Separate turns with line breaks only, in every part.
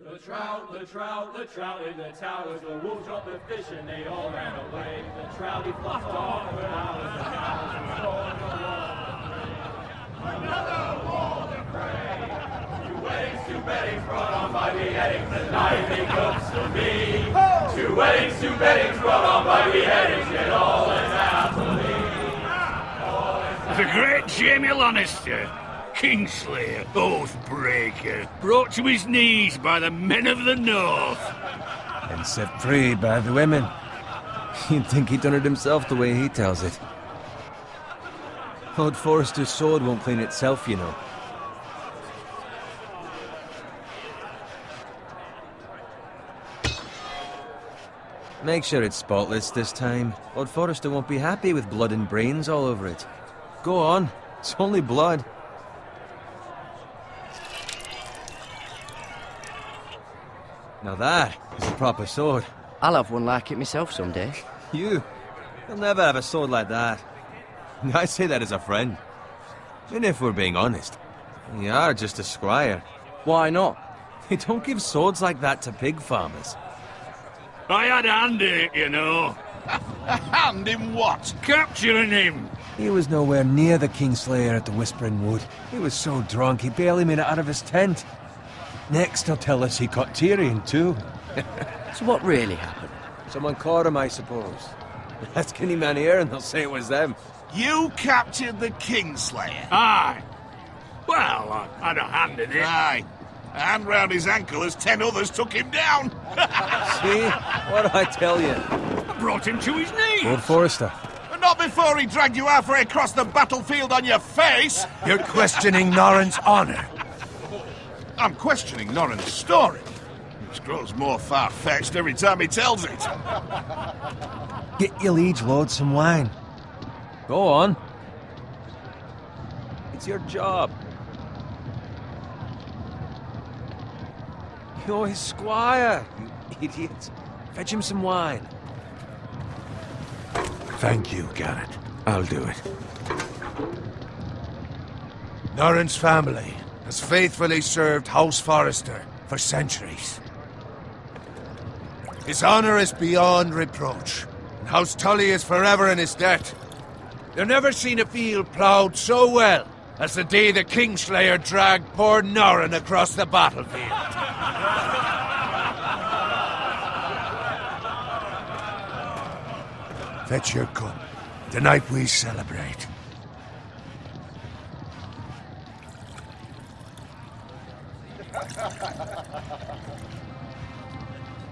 The trout in the towers, the wolves dropped the fish and they all ran away. The trout he fluffed off for hours and hours and stormed the wall. Another wall to pray. Two weddings, two beddings brought on by beheadings, the night he cooks for me. Two weddings, two beddings brought on by beheadings, yet all is happily.
The great Jamie Lannister, Kingslayer, Oathbreaker, brought to his knees by the men of the North.
And set free by the women. You'd think he'd done it himself the way he tells it. House Forrester's sword won't clean itself, you know. Make sure it's spotless this time. House Forrester won't be happy with blood and brains all over it. Go on, it's only blood. Now that is a proper sword.
I'll have one like it myself someday.
You'll never have a sword like that. I say that as a friend. And if we're being honest, you are just a squire.
Why not?
They don't give swords like that to pig farmers.
I had a hand in it, you know.
A hand in what?
Capturing him.
He was nowhere near the Kingslayer at the Whispering Wood. He was so drunk he barely made it out of his tent. Next he'll tell us he caught Tyrion too.
So what really happened?
Someone caught him, I suppose. Ask any man here and they'll say it was them.
You captured the Kingslayer?
Aye. Well, I had a hand in it.
Aye. A hand round his ankle as 10 others took him down.
See? What do I tell you?
I brought him to his knees.
Lord Forrester.
But not before he dragged you halfway across the battlefield on your face.
You're questioning Norrin's honor.
I'm questioning Norrin's story. It grows more far-fetched every time he tells it.
Get your liege lord some wine. Go on. It's your job. You're his squire, you idiot. Fetch him some wine.
Thank you, Garrett. I'll do it. Norrin's family has faithfully served House Forrester for centuries. His honor is beyond reproach, and House Tully is forever in his debt. They've never seen a field ploughed so well as the day the Kingslayer dragged poor Norrin across the battlefield. Fetch your cup. Tonight we celebrate.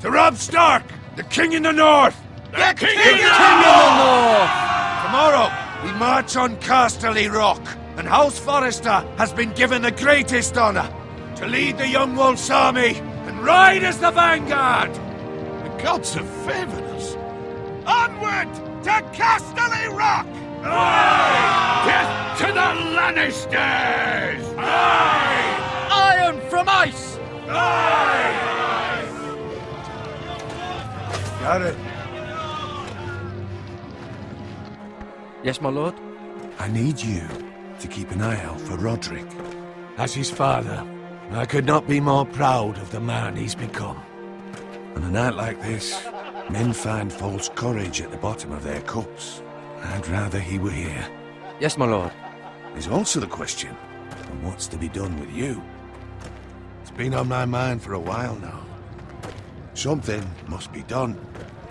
To Robb Stark, the King in the North!
The King
in the North! Tomorrow, we march on Casterly Rock, and House Forrester has been given the greatest honor to lead the Young Wolf's army and ride as the vanguard!
The gods have favored us. Onward to Casterly Rock!
Aye! Death to the Lannisters!
Aye!
Iron from ice!
Aye!
Got it.
Yes, my lord?
I need you to keep an eye out for Roderick. As his father, I could not be more proud of the man he's become. On a night like this, men find false courage at the bottom of their cups. I'd rather he were here.
Yes, my lord.
There's also the question of what's to be done with you. It's been on my mind for a while now. Something must be done.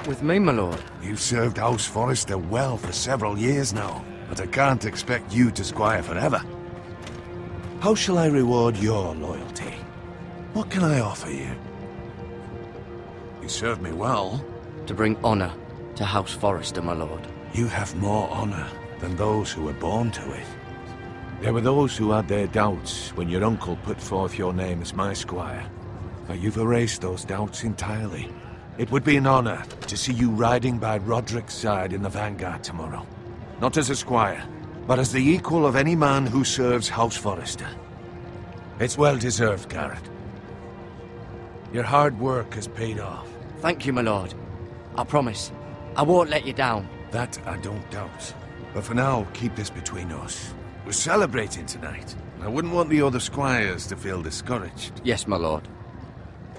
With me, my lord?
You've served House Forrester well for several years now, but I can't expect you to squire forever. How shall I reward your loyalty? What can I offer you? You served me well.
To bring honor to House Forrester, my lord.
You have more honor than those who were born to it. There were those who had their doubts when your uncle put forth your name as my squire. But you've erased those doubts entirely. It would be an honor to see you riding by Roderick's side in the vanguard tomorrow. Not as a squire, but as the equal of any man who serves House Forrester. It's well deserved, Garrett. Your hard work has paid off.
Thank you, my lord. I promise. I won't let you down.
That I don't doubt. But for now, keep this between us. We're celebrating tonight. I wouldn't want the other squires to feel discouraged.
Yes, my lord.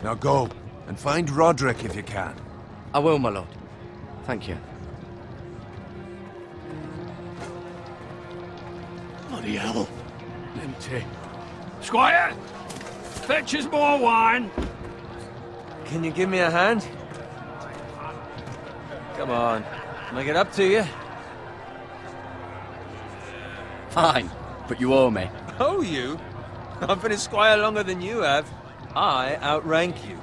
Now go, and find Roderick if you can.
I will, my lord. Thank you.
Bloody hell. Empty. Squire! Fetch us more wine!
Can you give me a hand? Come on. Can I get up to you?
Fine, but you owe me.
Oh, you? I've been a squire longer than you have. I outrank you.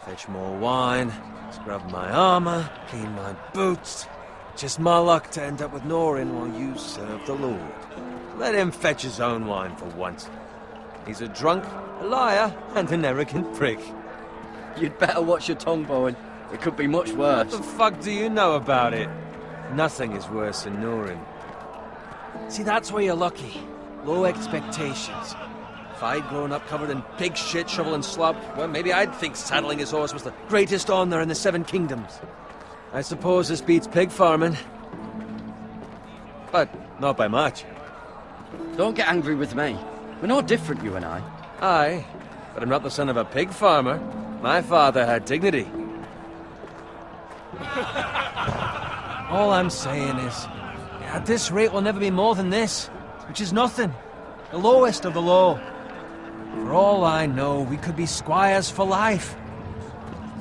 Fetch more wine, scrub my armor, clean my boots. Just my luck to end up with Norin while you serve the Lord. Let him fetch his own wine for once. He's a drunk, a liar, and an arrogant prick.
You'd better watch your tongue, Bowen. It could be much worse.
What the fuck do you know about it? Nothing is worse than Norin. See, that's where you're lucky. Low expectations. If I'd grown up covered in pig shit, shovel and slop, well, maybe I'd think saddling his horse was the greatest honor in the Seven Kingdoms. I suppose this beats pig farming. But not by much.
Don't get angry with me. We're no different, you and I.
Aye, but I'm not the son of a pig farmer. My father had dignity. All I'm saying is, at this rate we'll never be more than this, which is nothing. The lowest of the low. For all I know, we could be squires for life.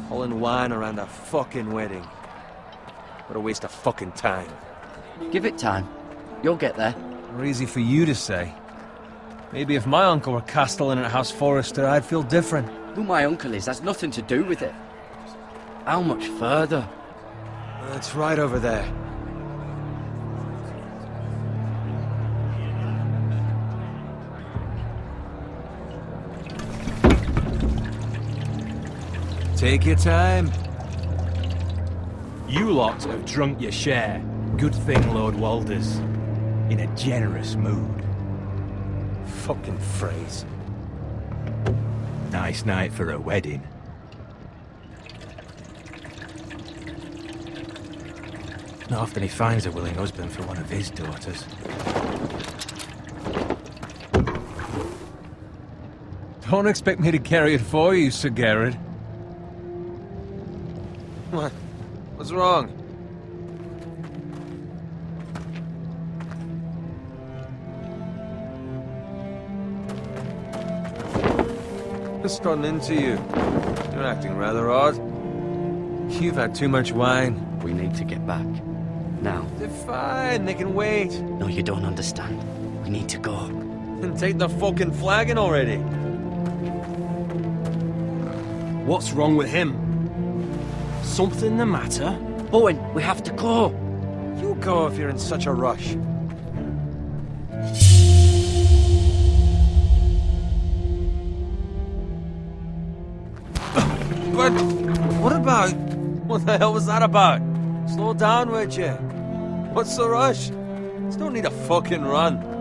Pulling wine around a fucking wedding. What a waste of fucking time.
Give it time. You'll get there.
Or easy for you to say. Maybe if my uncle were castellan at House Forrester, I'd feel different.
Who my uncle is has nothing to do with it. How much further?
It's right over there. Take your time.
You lot have drunk your share. Good thing Lord Walder's in a generous mood.
Fucking phrase.
Nice night for a wedding. Not often he finds a willing husband for one of his daughters.
Don't expect me to carry it for you, Sir Garrett. What? What's wrong? What's gotten into you? You're acting rather odd. You've had too much wine.
We need to get back. Now.
They're fine, they can wait.
No, you don't understand. We need to go.
Then take the fucking flagon already.
What's wrong with him? Something the matter?
Bowen, we have to go.
You go if you're in such a rush. But what about? What the hell was that about? Slow down, would you? What's the rush? There's no need to fucking run.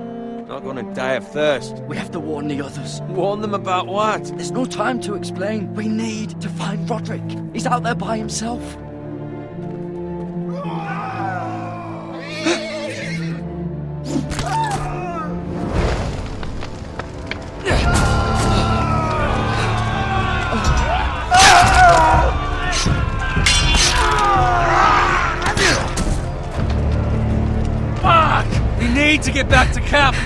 Not gonna die of thirst.
We have to warn the others.
Warn them about what?
There's no time to explain. We need to find Roderick. He's out there by himself.
Fuck! We need to get back to camp.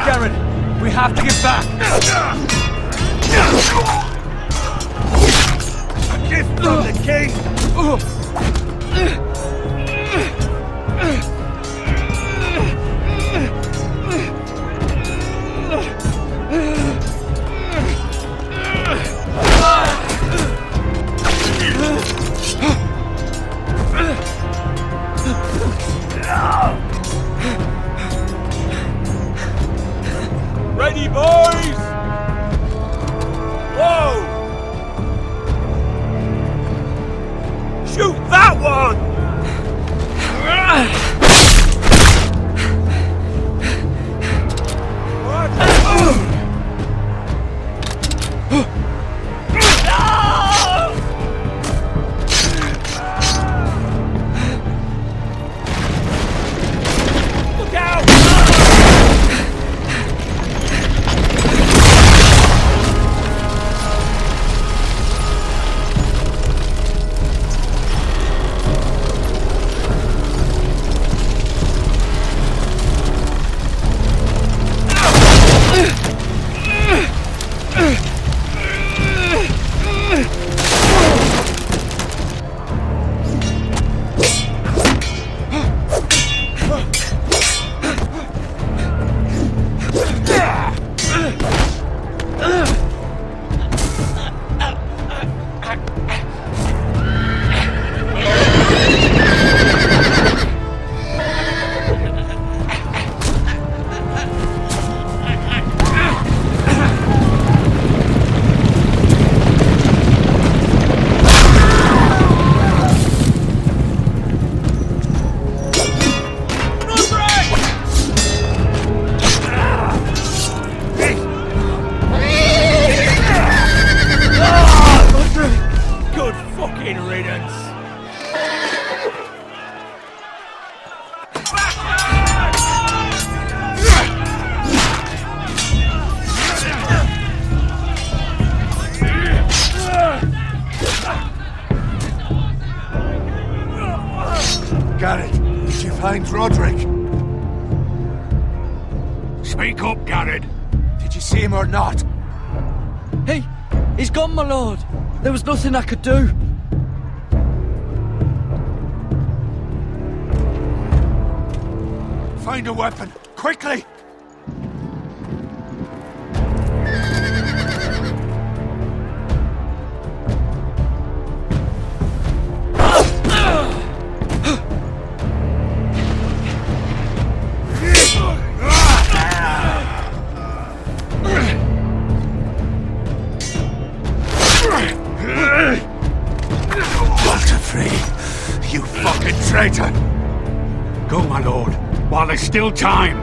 Garrett, we have to get back.
A gift from the king! Ready, boys! Whoa!
Garrett, did you find Roderick?
Speak up, Garrett.
Did you see him or not?
He's gone, my lord. There was nothing I could do.
Find a weapon, quickly! You fucking traitor!
Go, my lord, while there's still time.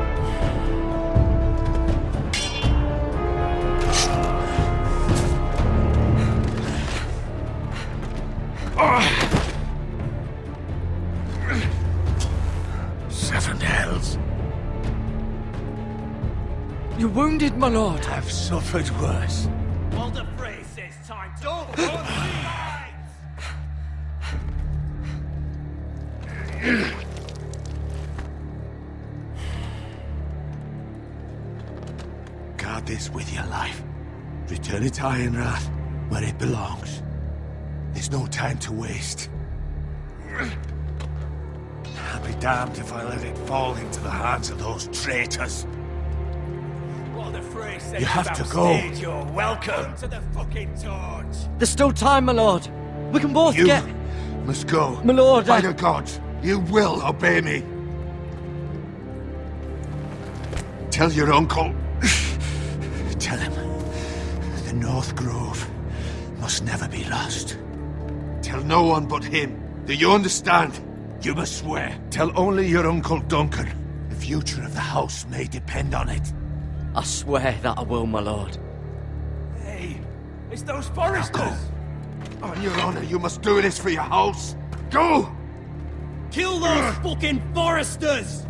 Seven hells.
You're wounded, my lord.
I've suffered worse.
Well, the phrase says time to... Don't run,
Guard this with your life. Return it to Ironrath, where it belongs. There's no time to waste. I'll be damned if I let it fall into the hands of those traitors.
Well, the phrase says
You have to go.
You're welcome to the fucking torch.
There's still time, my lord. We can both
You
get...
must go.
My lord,
By the gods, you will obey me. Tell your uncle. Tell him the North Grove must never be lost. Tell no one but him. Do you understand? You must swear. Tell only your Uncle Duncan. The future of the house may depend on it.
I swear that I will, my lord.
Hey, it's those
Now
Forresters.
go. On your honor, you must do this for your house. Go!
Kill those fucking Forresters!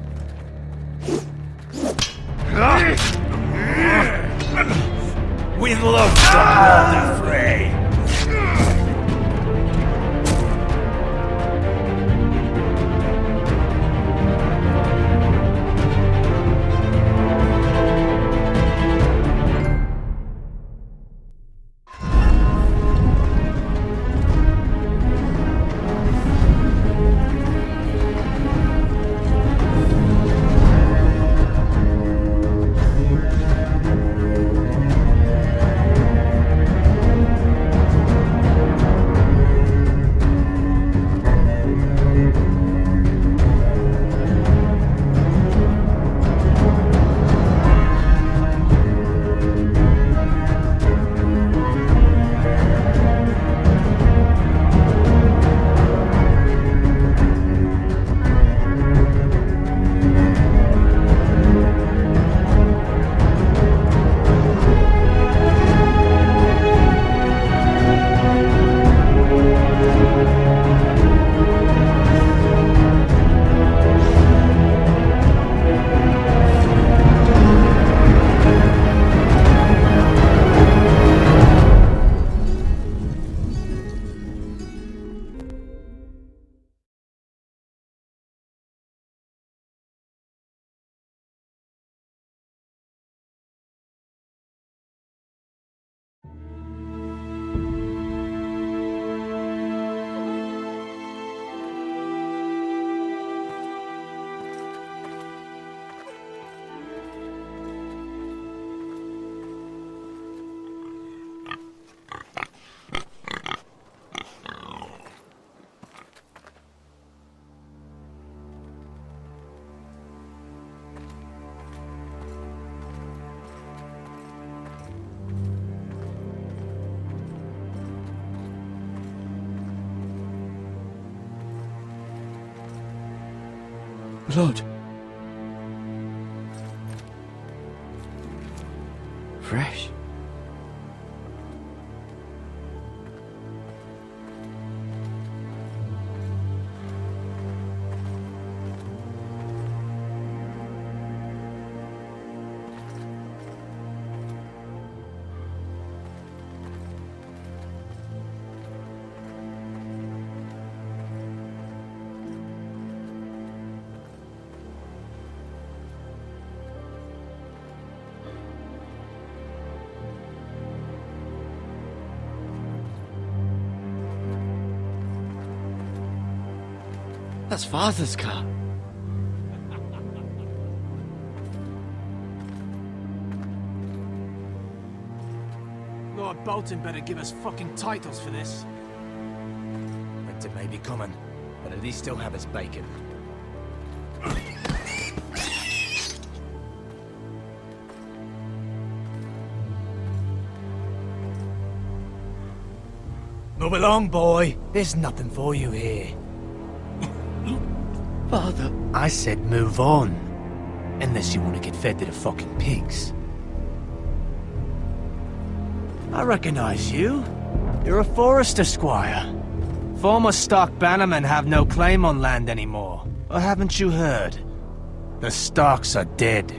With love from the fray.
Blood. Fresh. That's Father's car.
Lord Bolton better give us fucking titles for this.
Winter may be coming, but at least he'll have his bacon. Move along, boy. There's nothing for you here.
Father.
I said move on. Unless you want to get fed to the fucking pigs. I recognize you. You're a Forrester squire. Former stock bannermen have no claim on land anymore. Or haven't you heard? The Starks are dead.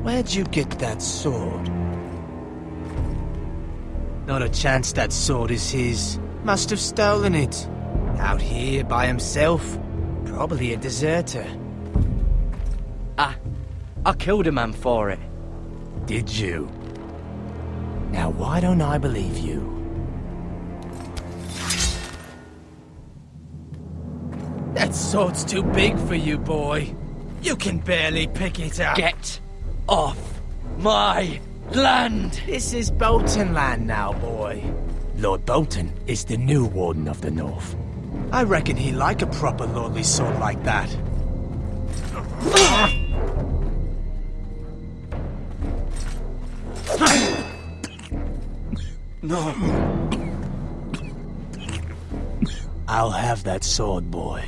Where'd you get that sword? Not a chance that sword is his. Must have stolen it. Out here by himself. Probably a deserter.
I killed a man for it.
Did you? Now why don't I believe you? That sword's too big for you, boy. You can barely pick it up.
Get off my land!
This is Bolton land now, boy. Lord Bolton is the new Warden of the North. I reckon he'd like a proper lordly sword like that.
No.
I'll have that sword, boy.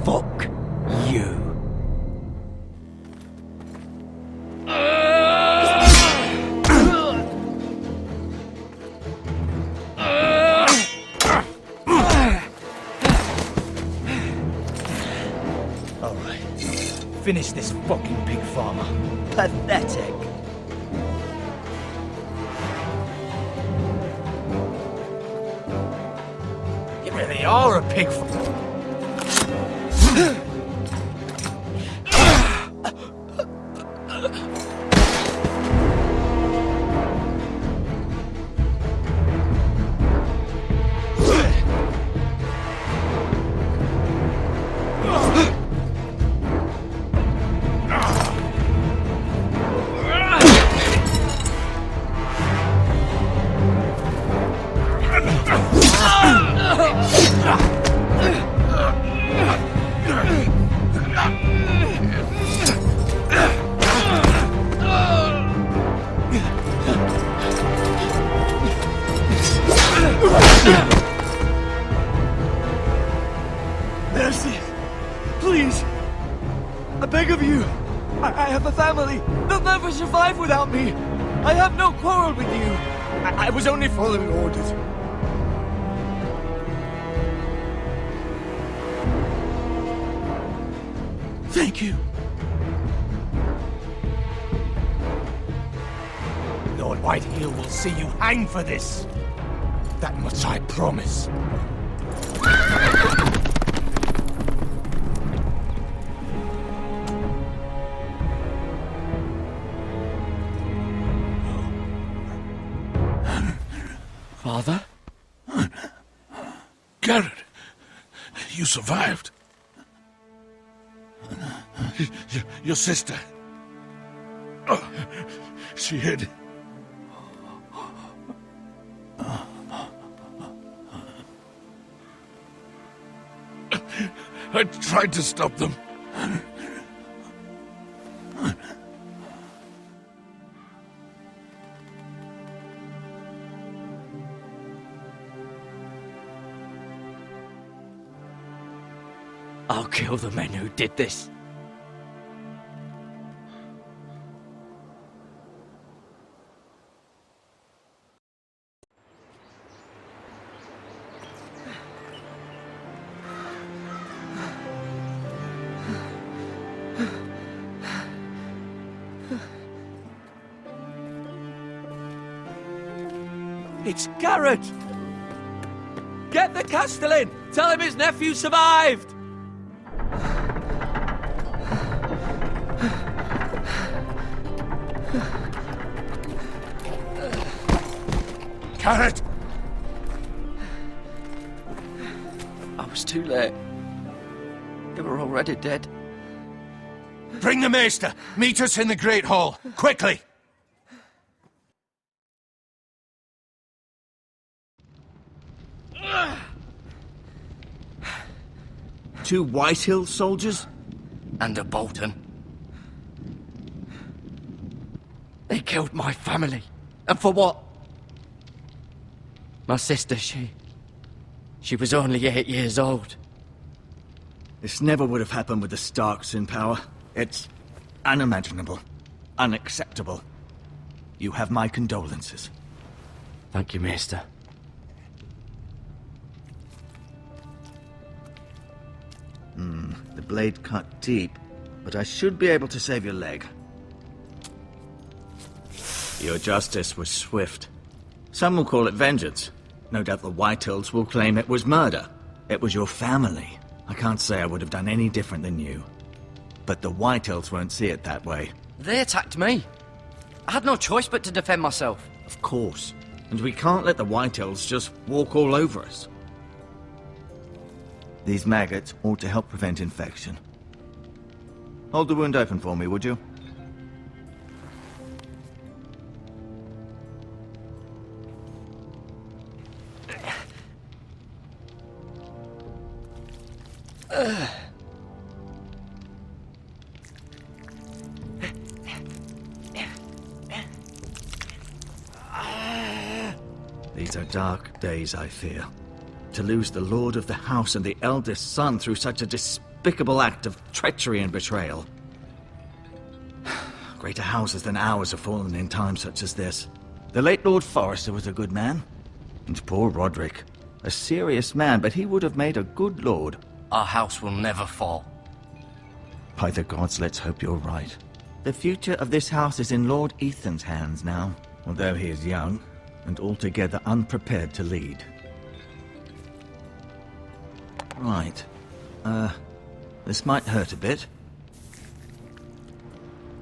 Fuck you. Alright. Finish this fucking pig farmer.
Pathetic.
You really are a pig farmer.
Mercy! Please! I beg of you! I have a family! They'll never survive without me! I have no quarrel with you! I was only following orders. Thank you.
Lord Whitehill will see you hang for this. That much I promise.
Father?
Garrett, you survived. Your sister. Oh, she hid. I tried to stop them.
I'll kill the men who did this.
It's Garrett! Get the Castellan! Tell him his nephew survived!
Carrot!
I was too late. They were already dead.
Bring the maester! Meet us in the Great Hall! Quickly!
Two Whitehill soldiers?
And a Bolton. They killed my family. And for what? My sister, she was only 8 years old.
This never would have happened with the Starks in power. It's unimaginable. Unacceptable. You have my condolences.
Thank you, Maester.
The blade cut deep, but I should be able to save your leg. Your justice was swift. Some will call it vengeance. No doubt the Whitehills will claim it was murder. It was your family. I can't say I would have done any different than you. But the Whitehills won't see it that way.
They attacked me. I had no choice but to defend myself.
Of course. And we can't let the Whitehills just walk all over us. These maggots ought to help prevent infection. Hold the wound open for me, would you? These are dark days, I fear. To lose the lord of the house and the eldest son through such a despicable act of treachery and betrayal. Greater houses than ours have fallen in times such as this. The late Lord Forrester was a good man. And poor Roderick. A serious man, but he would have made a good lord.
Our house will never fall.
By the gods, let's hope you're right. The future of this house is in Lord Ethan's hands now, although he is young and altogether unprepared to lead. Right. This might hurt a bit.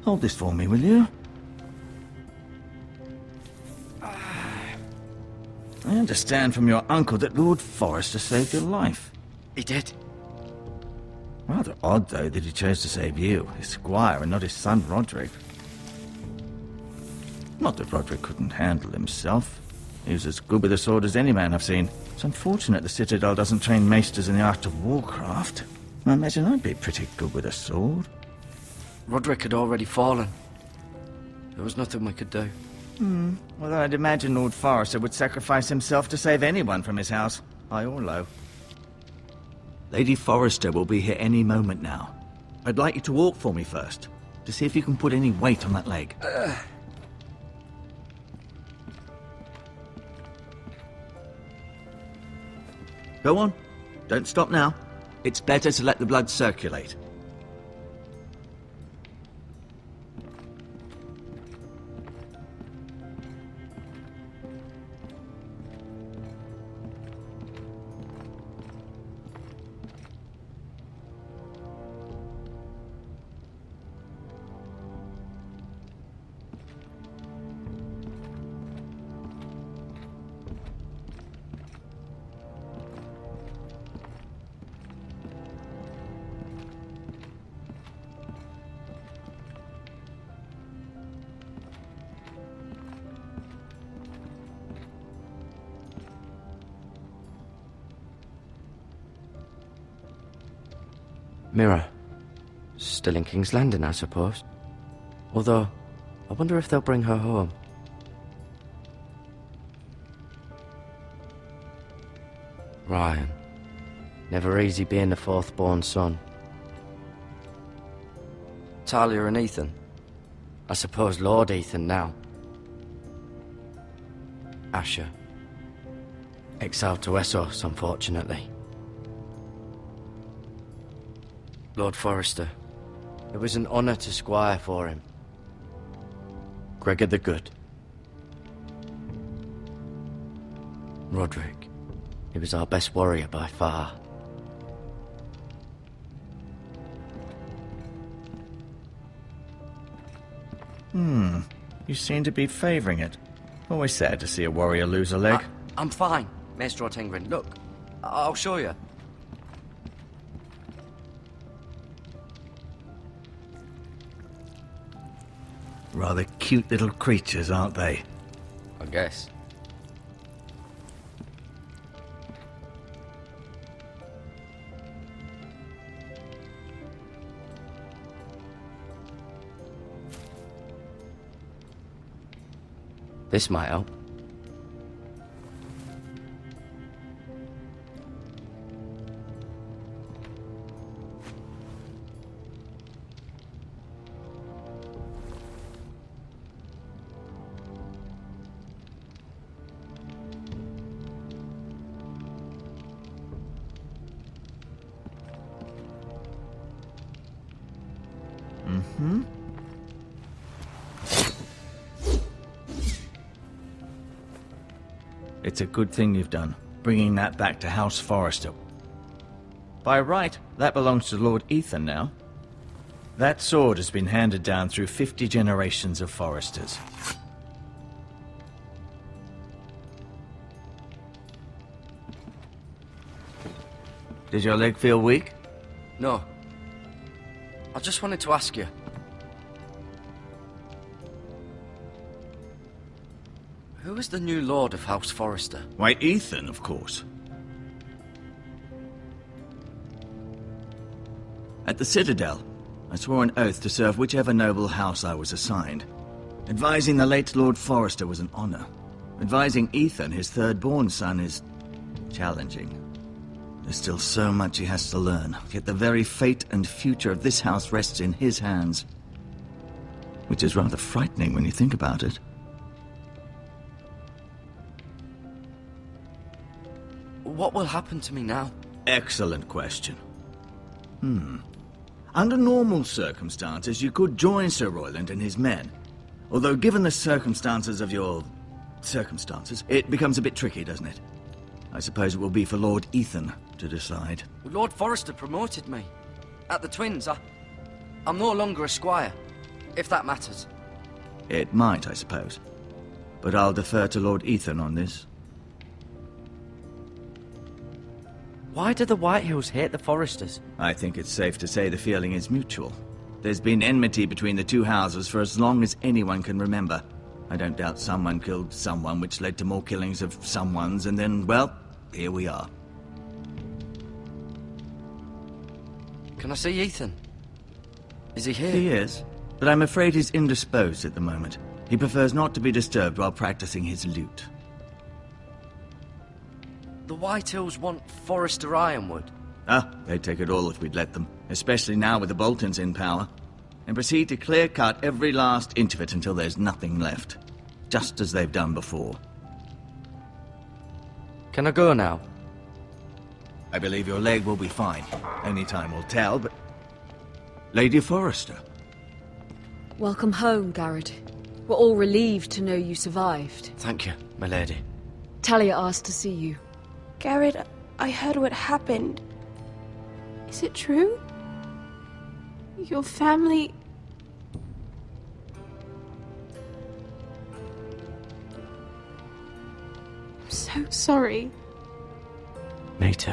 Hold this for me, will you? I understand from your uncle that Lord Forrester saved your life.
He did.
Rather odd, though, that he chose to save you, his squire, and not his son Roderick. Not that Roderick couldn't handle himself. He was as good with a sword as any man I've seen. It's unfortunate the Citadel doesn't train maesters in the art of warcraft. I imagine I'd be pretty good with a sword.
Roderick had already fallen. There was nothing we could do.
Well, I'd imagine Lord Forrester would sacrifice himself to save anyone from his house, high or low. Lady Forrester will be here any moment now. I'd like you to walk for me first, to see if you can put any weight on that leg. Go on. Don't stop now. It's better to let the blood circulate.
Mirror. Still in King's Landing, I suppose. Although, I wonder if they'll bring her home. Ryan. Never easy being the fourth-born son. Talia and Ethan. I suppose Lord Ethan now. Asher. Exiled to Essos, unfortunately. Lord Forrester. It was an honour to squire for him. Gregor the Good. Roderick. He was our best warrior by far.
You seem to be favouring it. Always sad to see a warrior lose a leg.
I'm fine, Maestro Tengrin. Look, I'll show you.
Rather cute little creatures, aren't they?
I guess. This might help.
It's a good thing you've done, bringing that back to House Forrester. By right, that belongs to Lord Ethan now. That sword has been handed down through 50 generations of Forresters. Did your leg feel weak?
No. I just wanted to ask you. Who is the new Lord of House Forrester?
Why, Ethan, of course. At the Citadel, I swore an oath to serve whichever noble house I was assigned. Advising the late Lord Forrester was an honor. Advising Ethan, his third-born son, is challenging. There's still so much he has to learn, yet the very fate and future of this house rests in his hands. Which is rather frightening when you think about it.
What will happen to me now?
Excellent question. Under normal circumstances, you could join Sir Royland and his men. Although given the circumstances of your... circumstances, it becomes a bit tricky, doesn't it? I suppose it will be for Lord Ethan to decide.
Lord Forrester promoted me. At the Twins, I'm no longer a squire, if that matters.
It might, I suppose. But I'll defer to Lord Ethan on this.
Why do the Whitehills hate the Forresters?
I think it's safe to say the feeling is mutual. There's been enmity between the two houses for as long as anyone can remember. I don't doubt someone killed someone, which led to more killings of someones, and then, well, here we are.
Can I see Ethan? Is he here?
He is, but I'm afraid he's indisposed at the moment. He prefers not to be disturbed while practicing his lute.
The Whitehills want Forrester Ironwood.
They'd take it all if we'd let them, especially now with the Boltons in power, and proceed to clear-cut every last inch of it until there's nothing left, just as they've done before.
Can I go now?
I believe your leg will be fine. Only time will tell, but... Lady Forrester.
Welcome home, Garrett. We're all relieved to know you survived.
Thank you, my lady.
Talia asked to see you.
Garrett, I heard what happened. Is it true? Your family... I'm so sorry.
Me too.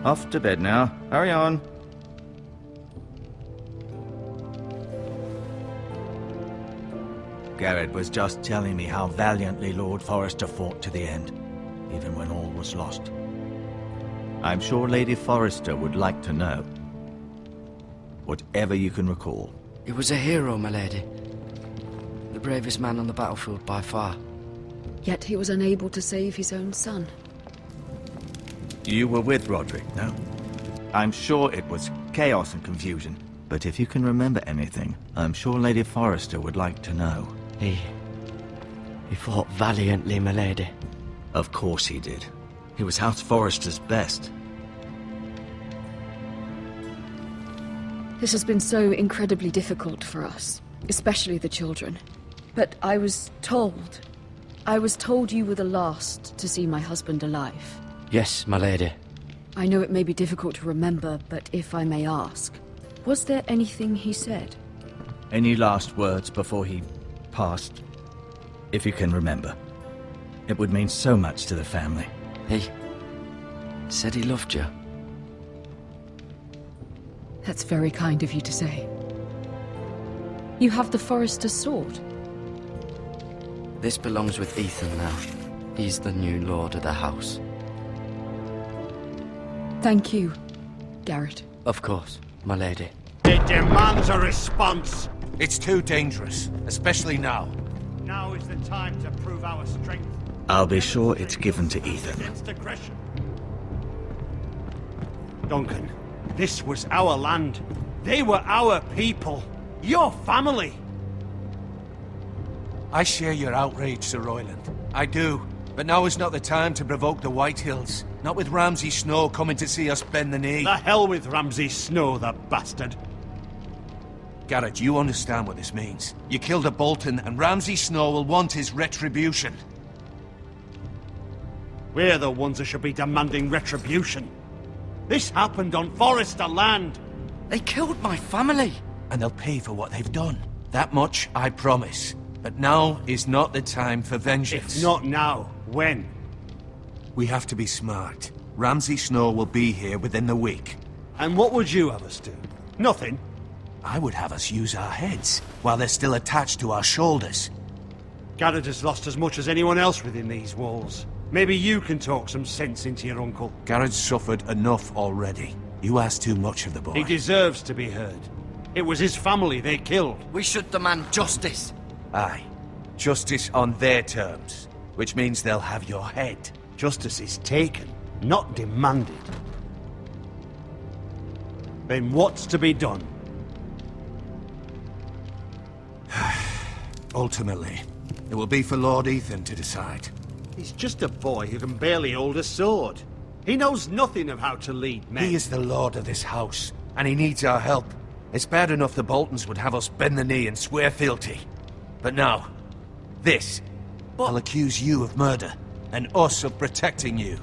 Off to bed now. Hurry on. Garrett was just telling me how valiantly Lord Forrester fought to the end, even when all was lost. I'm sure Lady Forrester would like to know. Whatever you can recall.
He was a hero, my lady. The bravest man on the battlefield by far.
Yet he was unable to save his own son.
You were with Roderick, no? I'm sure it was chaos and confusion. But if you can remember anything, I'm sure Lady Forrester would like to know.
He fought valiantly, my lady.
Of course he did. He was House Forrester's best.
This has been so incredibly difficult for us, especially the children. But I was told you were the last to see my husband alive.
Yes, my lady.
I know it may be difficult to remember, but if I may ask, was there anything he said?
Any last words before he passed? If you can remember. It would mean so much to the family.
He said he loved you.
That's very kind of you to say. You have the Forrester's sword.
This belongs with Ethan now. He's the new lord of the house.
Thank you, Garrett.
Of course, my lady.
It demands a response.
It's too dangerous, especially now.
Now is the time to prove our strength.
I'll be sure it's given to Ethan.
Against aggression. Duncan, this was our land. They were our people. Your family.
I share your outrage, Sir Royland. I do. But now is not the time to provoke the Whitehills. Not with Ramsay Snow coming to see us bend the knee.
The hell with Ramsay Snow, the bastard.
Garrett, you understand what this means. You killed a Bolton, and Ramsay Snow will want his retribution.
We're the ones that should be demanding retribution. This happened on Forrester land.
They killed my family.
And they'll pay for what they've done. That much, I promise. But now is not the time for vengeance.
If not now, when?
We have to be smart. Ramsay Snow will be here within the week.
And what would you have us do? Nothing?
I would have us use our heads, while they're still attached to our shoulders.
Garrett has lost as much as anyone else within these walls. Maybe you can talk some sense into your uncle.
Garrett's suffered enough already. You ask too much of the boy.
He deserves to be heard. It was his family they killed.
We should demand justice.
Aye. Justice on their terms, which means they'll have your head.
Justice is taken, not demanded. Then what's to be done?
Ultimately, it will be for Lord Ethan to decide.
He's just a boy who can barely hold a sword. He knows nothing of how to lead men.
He is the lord of this house, and he needs our help. It's bad enough the Boltons would have us bend the knee and swear fealty. But now, this. I'll accuse you of murder, and us of protecting you.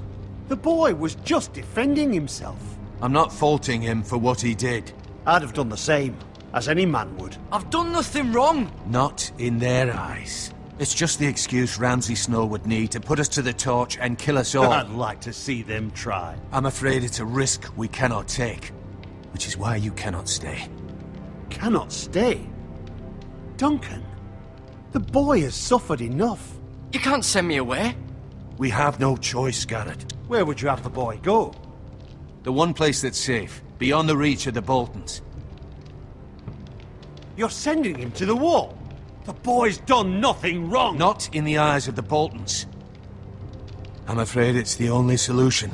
The boy was just defending himself.
I'm not faulting him for what he did.
I'd have done the same, as any man would.
I've done nothing wrong.
Not in their eyes. It's just the excuse Ramsay Snow would need to put us to the torch and kill us all.
I'd like to see them try.
I'm afraid it's a risk we cannot take, which is why you cannot stay.
Cannot stay? Duncan, the boy has suffered enough.
You can't send me away.
We have no choice, Garrett.
Where would you have the boy go?
The one place that's safe, beyond the reach of the Boltons.
You're sending him to the wall? The boy's done nothing wrong!
Not in the eyes of the Boltons. I'm afraid it's the only solution.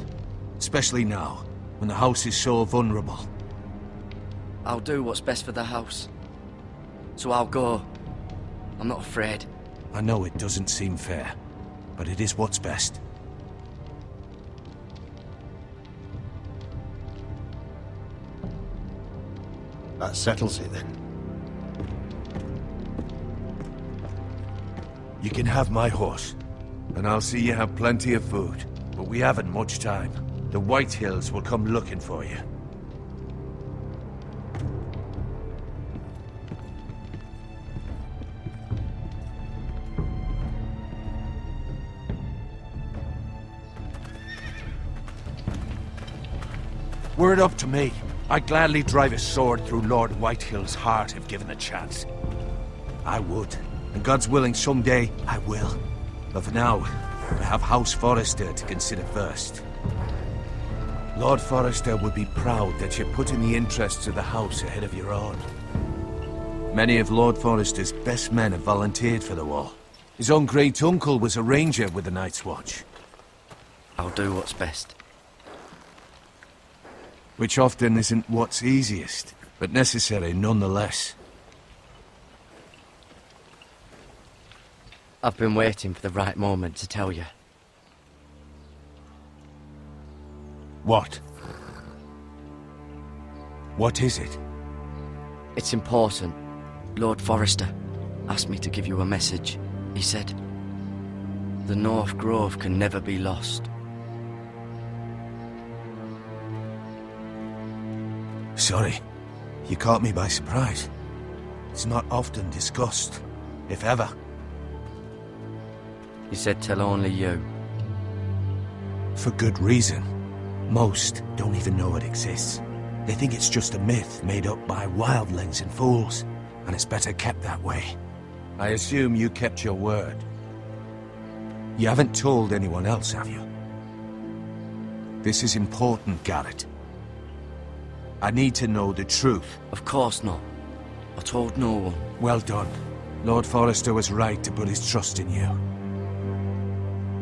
Especially now, when the house is so vulnerable.
I'll do what's best for the house. So I'll go. I'm not afraid.
I know it doesn't seem fair, but it is what's best.
That settles it then.
You can have my horse, and I'll see you have plenty of food. But we haven't much time. The Whitehills will come looking for you. Were it up to me, I'd gladly drive a sword through Lord Whitehill's heart if given the chance. I would. And God's willing, someday, I will. But for now, I have House Forrester to consider first. Lord Forrester would be proud that you're putting the interests of the house ahead of your own. Many of Lord Forrester's best men have volunteered for the war. His own great-uncle was a ranger with the Night's Watch.
I'll do what's best.
Which often isn't what's easiest, but necessary nonetheless.
I've been waiting for the right moment to tell you.
What? What is it?
It's important. Lord Forrester asked me to give you a message. He said, the North Grove can never be lost.
Sorry. You caught me by surprise. It's not often discussed, if ever.
He said tell only you.
For good reason. Most don't even know it exists. They think it's just a myth made up by wildlings and fools, and it's better kept that way. I assume you kept your word. You haven't told anyone else, have you? This is important, Garrett. I need to know the truth.
Of course not. I told no one.
Well done. Lord Forrester was right to put his trust in you.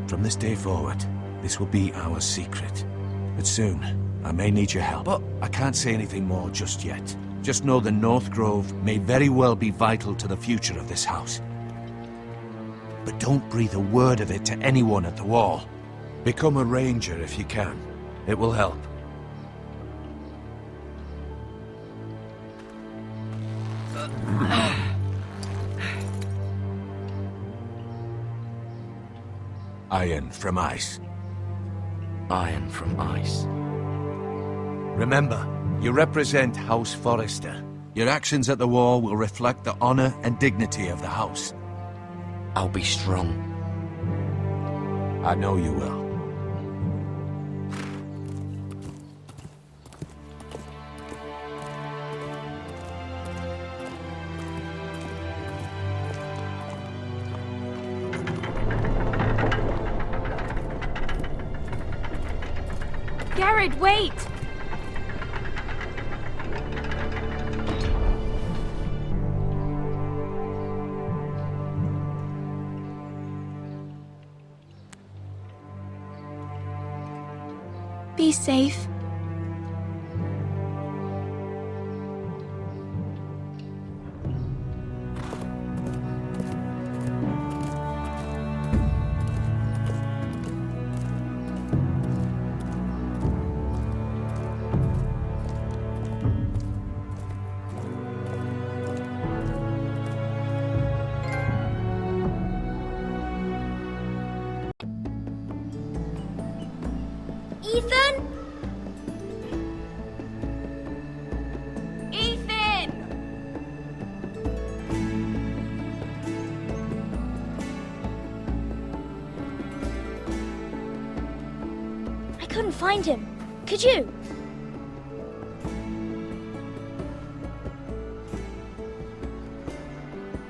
From this day forward, this will be our secret. But soon, I may need your help.
But
I can't say anything more just yet. Just know the North Grove may very well be vital to the future of this house. But don't breathe a word of it to anyone at the Wall. Become a ranger if you can. It will help. Iron from ice.
Iron from ice.
Remember, you represent House Forrester. Your actions at the Wall will reflect the honor and dignity of the house.
I'll be strong.
I know you will.
Garrett, wait! Be safe.
Ethan?
Ethan!
I couldn't find him. Could you?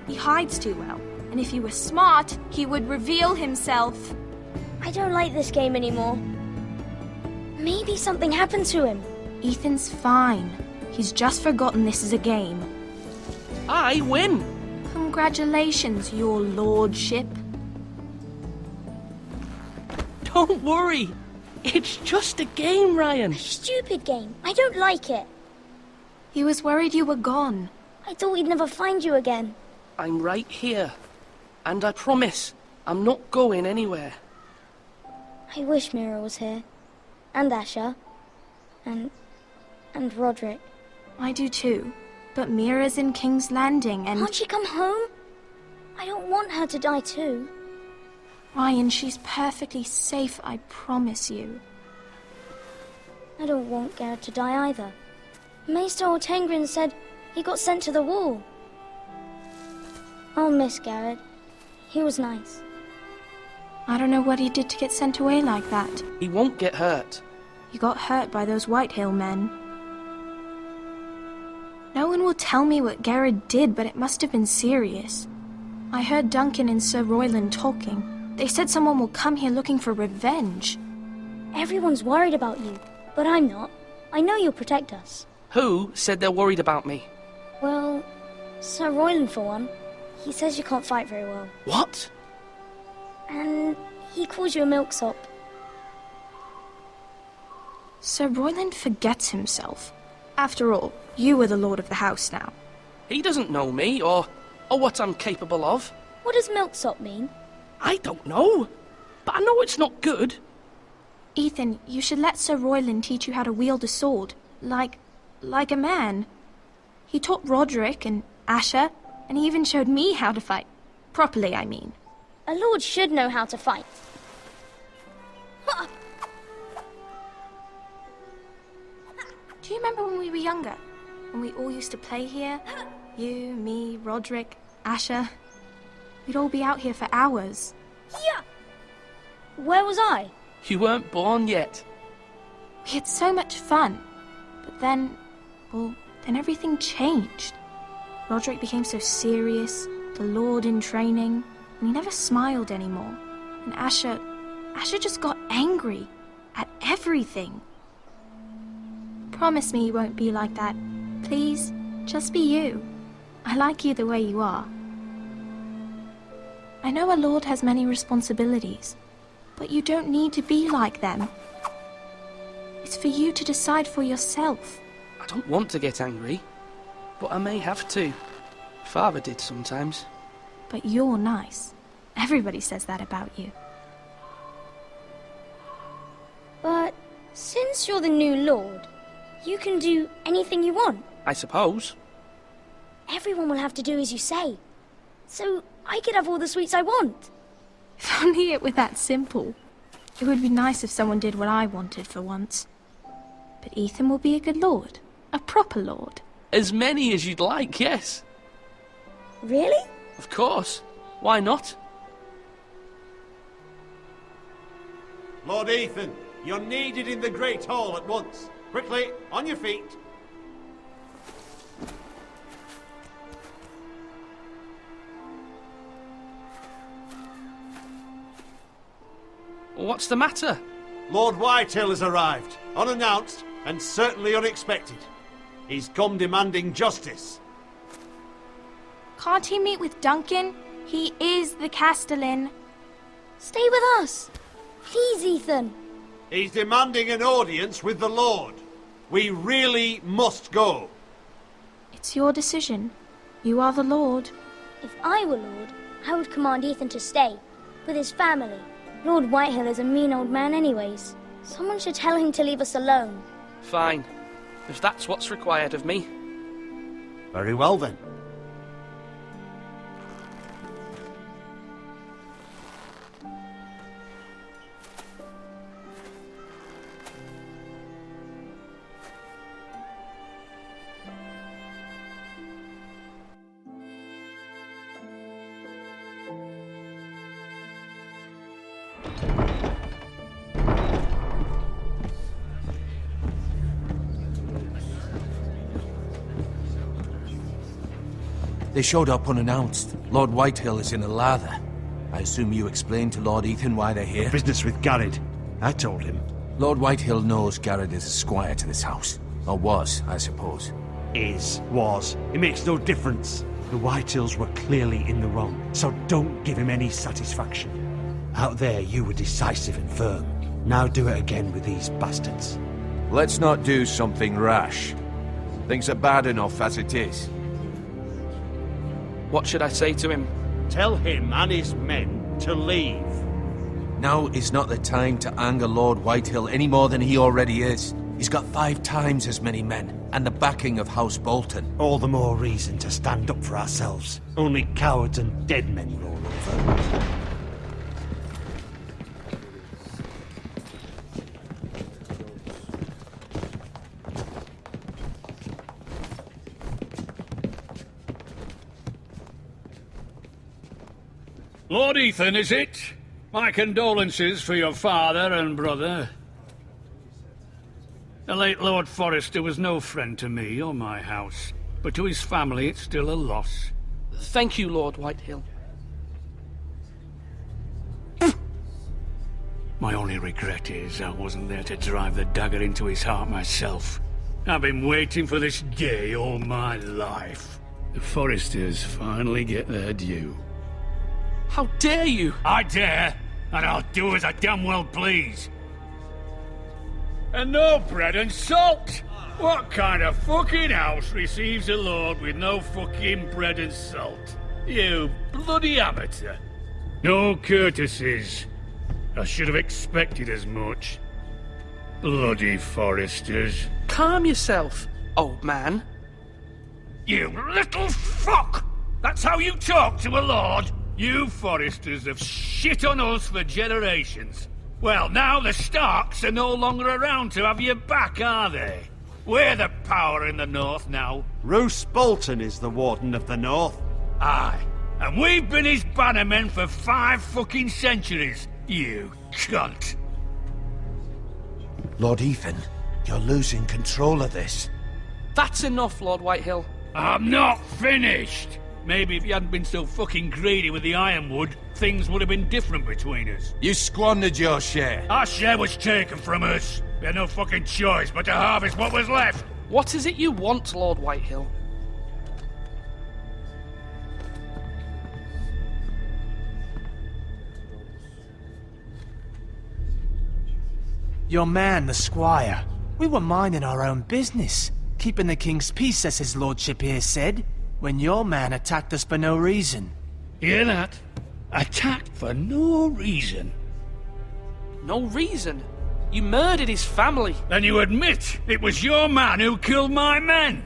He hides too well, and if he were smart, he would reveal himself.
I don't like this game anymore. Maybe something happened to him.
Ethan's fine. He's just forgotten this is a game.
I win!
Congratulations, your lordship.
Don't worry. It's just a game, Ryan.
Stupid game. I don't like it.
He was worried you were gone.
I thought we'd never find you again.
I'm right here. And I promise, I'm not going anywhere.
I wish Mira was here. And Asher. And Roderick.
I do too. But Mira's in King's Landing and...
Can't she come home? I don't want her to die too.
Ryan, she's perfectly safe, I promise you.
I don't want Garrett to die either. Maester Ortengrin said he got sent to the Wall. I'll miss Garrett. He was nice.
I don't know what he did to get sent away like that.
He won't get hurt.
He got hurt by those Whitehill men. No one will tell me what Garrett did, but it must have been serious. I heard Duncan and Sir Royland talking. They said someone will come here looking for revenge.
Everyone's worried about you, but I'm not. I know you'll protect us.
Who said they're worried about me?
Well, Sir Royland for one. He says you can't fight very well.
What?
And he calls you a milksop.
Sir Royland forgets himself. After all, you are the lord of the house now.
He doesn't know me, or what I'm capable of.
What does milksop mean?
I don't know, but I know it's not good.
Ethan, you should let Sir Royland teach you how to wield a sword, like a man. He taught Roderick and Asher, and he even showed me how to fight. Properly, I mean.
A lord should know how to fight.
Do you remember when we were younger? When we all used to play here? You, me, Roderick, Asher. We'd all be out here for hours.
Yeah! Where was I?
You weren't born yet.
We had so much fun. But then, well, then everything changed. Roderick became so serious, the Lord in training, and he never smiled anymore. And Asher just got angry at everything. Promise me you won't be like that. Please, just be you. I like you the way you are. I know a lord has many responsibilities, but you don't need to be like them. It's for you to decide for yourself.
I don't want to get angry, but I may have to. Father did sometimes.
But you're nice. Everybody says that about you.
But since you're the new lord, you can do anything you want.
I suppose.
Everyone will have to do as you say. So I could have all the sweets I want.
If only it were that simple. It would be nice if someone did what I wanted for once. But Ethan will be a good lord. A proper lord.
As many as you'd like, yes.
Really?
Of course. Why not?
Lord Ethan, you're needed in the Great Hall at once. Quickly, on your feet.
What's the matter?
Lord Whitehill has arrived, unannounced and certainly unexpected. He's come demanding justice.
Can't he meet with Duncan? He is the Castellan.
Stay with us. Please, Ethan.
He's demanding an audience with the Lord. We really must go.
It's your decision. You are the Lord.
If I were Lord, I would command Ethan to stay, with his family. Lord Whitehill is a mean old man anyways. Someone should tell him to leave us alone.
Fine. If that's what's required of me.
Very well then.
They showed up unannounced. Lord Whitehill is in a lather. I assume you explained to Lord Ethan why they're here?
Business with Garrett. I told him.
Lord Whitehill knows Garrett is a squire to this house. Or was, I suppose.
Was. It makes no difference. The Whitehills were clearly in the wrong, so don't give him any satisfaction. Out there, you were decisive and firm. Now do it again with these bastards.
Let's not do something rash. Things are bad enough as it is.
What should I say to him?
Tell him and his men to leave.
Now is not the time to anger Lord Whitehill any more than he already is. He's got 5 times as many men, and the backing of House Bolton.
All the more reason to stand up for ourselves. Only cowards and dead men roll over.
Lord Ethan, is it? My condolences for your father and brother. The late Lord Forrester was no friend to me or my house, but to his family it's still a loss.
Thank you, Lord Whitehill.
My only regret is I wasn't there to drive the dagger into his heart myself. I've been waiting for this day all my life. The Forresters finally get their due.
How dare you!
I dare, and I'll do as I damn well please. And no bread and salt! What kind of fucking house receives a lord with no fucking bread and salt? You bloody amateur. No courtesies. I should have expected as much. Bloody Forresters.
Calm yourself, old man.
You little fuck! That's how you talk to a lord? You Forresters have shit on us for generations. Well, now the Starks are no longer around to have your back, are they? We're the power in the north now.
Roose Bolton is the Warden of the North.
Aye. And we've been his bannermen for 5 fucking centuries, you cunt.
Lord Ethan, you're losing control of this.
That's enough, Lord Whitehill.
I'm not finished. Maybe if you hadn't been so fucking greedy with the ironwood, things would have been different between us.
You squandered your share.
Our share was taken from us. We had no fucking choice but to harvest what was left.
What is it you want, Lord Whitehill?
Your man, the squire. We were minding our own business, keeping the king's peace, as his lordship here said, when your man attacked us for no reason.
Hear that? Attacked for no reason.
No reason? You murdered his family.
Then you admit it was your man who killed my men.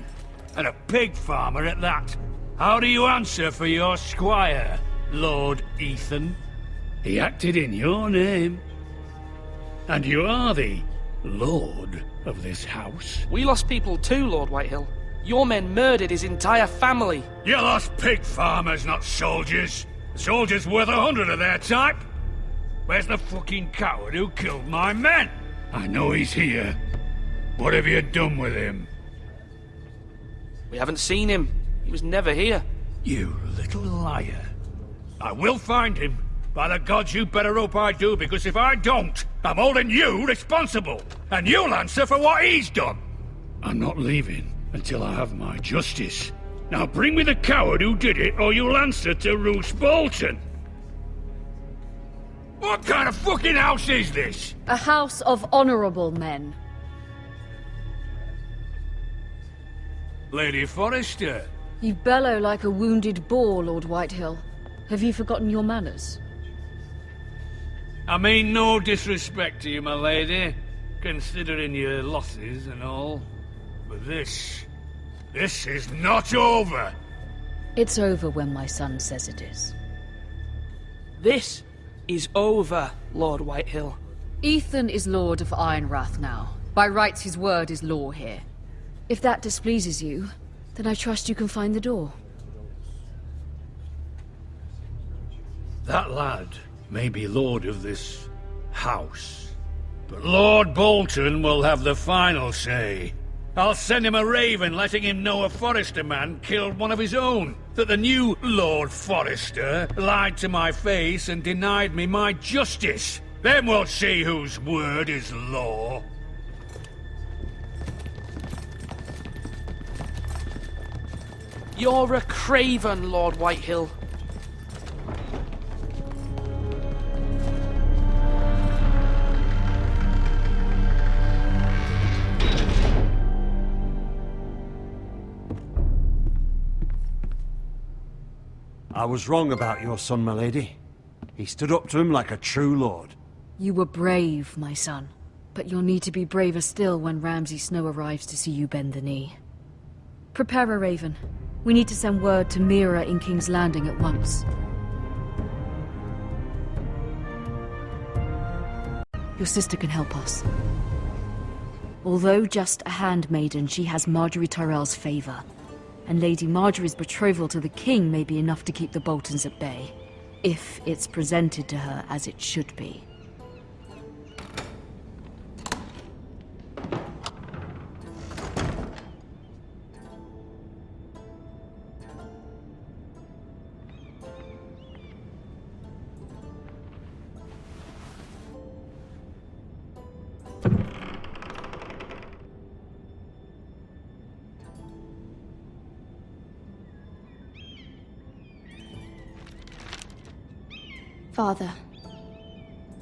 And a pig farmer at that. How do you answer for your squire, Lord Ethan? He acted in your name. And you are the lord of this house.
We lost people too, Lord Whitehill. Your men murdered his entire family.
You lost pig farmers, not soldiers. The soldiers worth 100 of their type. Where's the fucking coward who killed my men? I know he's here. What have you done with him?
We haven't seen him. He was never here.
You little liar. I will find him. By the gods, you better hope I do, because if I don't, I'm holding you responsible. And you'll answer for what he's done. I'm not leaving until I have my justice. Now bring me the coward who did it, or you'll answer to Roose Bolton. What kind of fucking house is this?
A house of honorable men.
Lady Forrester.
You bellow like a wounded boar, Lord Whitehill. Have you forgotten your manners?
I mean no disrespect to you, my lady, considering your losses and all. But this is not over.
It's over when my son says it is.
This is over, Lord Whitehill.
Ethan is Lord of Ironrath now. By rights, his word is law here. If that displeases you, then I trust you can find the door.
That lad may be lord of this house, but Lord Bolton will have the final say. I'll send him a raven letting him know a Forrester man killed one of his own, that the new Lord Forrester lied to my face and denied me my justice. Then we'll see whose word is law.
You're a craven, Lord Whitehill.
I was wrong about your son, my lady. He stood up to him like a true lord.
You were brave, my son. But you'll need to be braver still when Ramsay Snow arrives to see you bend the knee. Prepare a raven. We need to send word to Mira in King's Landing at once. Your sister can help us. Although just a handmaiden, she has Marjorie Tyrell's favor. And Lady Marjorie's betrothal to the king may be enough to keep the Boltons at bay, if it's presented to her as it should be.
Father,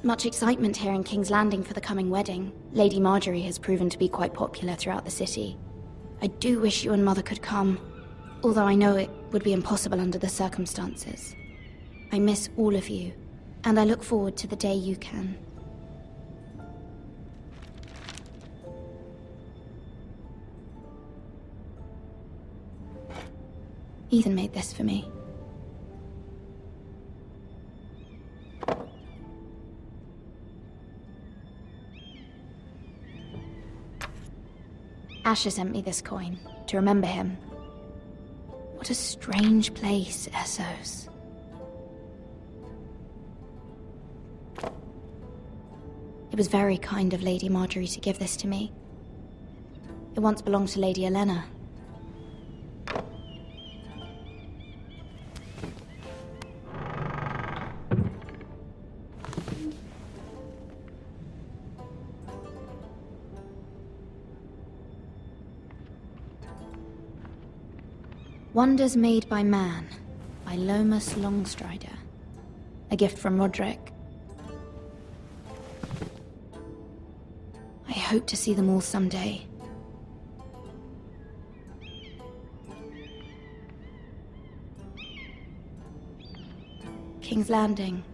much excitement here in King's Landing for the coming wedding. Lady Marjorie has proven to be quite popular throughout the city. I do wish you and Mother could come, although I know it would be impossible under the circumstances. I miss all of you, and I look forward to the day you can. Ethan made this for me. Asher sent me this coin to remember him. What a strange place, Essos. It was very kind of Lady Marjorie to give this to me. It once belonged to Lady Elena. Wonders Made by Man, by Lomas Longstrider. A gift from Roderick. I hope to see them all someday. King's Landing.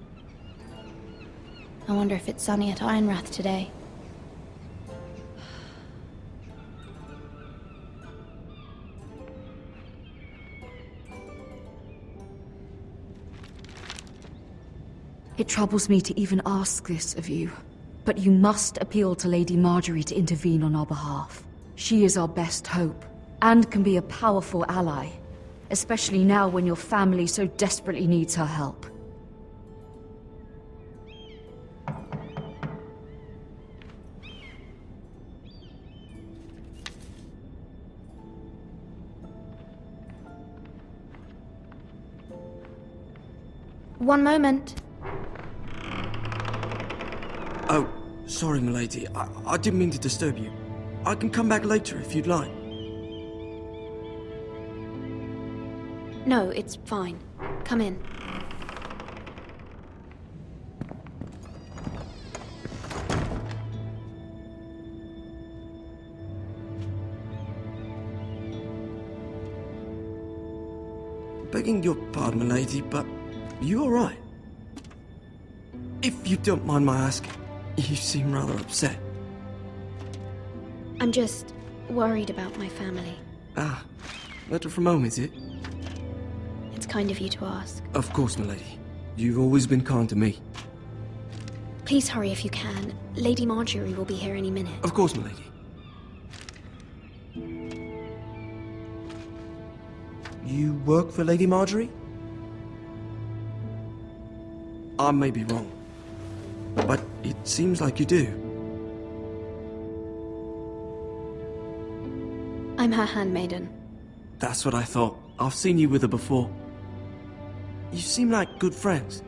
I wonder if it's sunny at Ironrath today.
It troubles me to even ask this of you, but you must appeal to Lady Marjorie to intervene on our behalf. She is our best hope, and can be a powerful ally, especially now when your family so desperately needs her help.
One moment.
Oh, sorry, milady. I didn't mean to disturb you. I can come back later if you'd like.
No, it's fine. Come in.
Begging your pardon, milady, but you all right? If you don't mind my asking, you seem rather upset.
I'm just worried about my family.
Ah, letter from home, is it?
It's kind of you to ask.
Of course, milady. You've always been kind to me.
Please hurry if you can. Lady Marjorie will be here any minute.
Of course, milady. You work for Lady Marjorie? I may be wrong, but it seems like you do.
I'm her handmaiden.
That's what I thought. I've seen you with her before. You seem like good friends.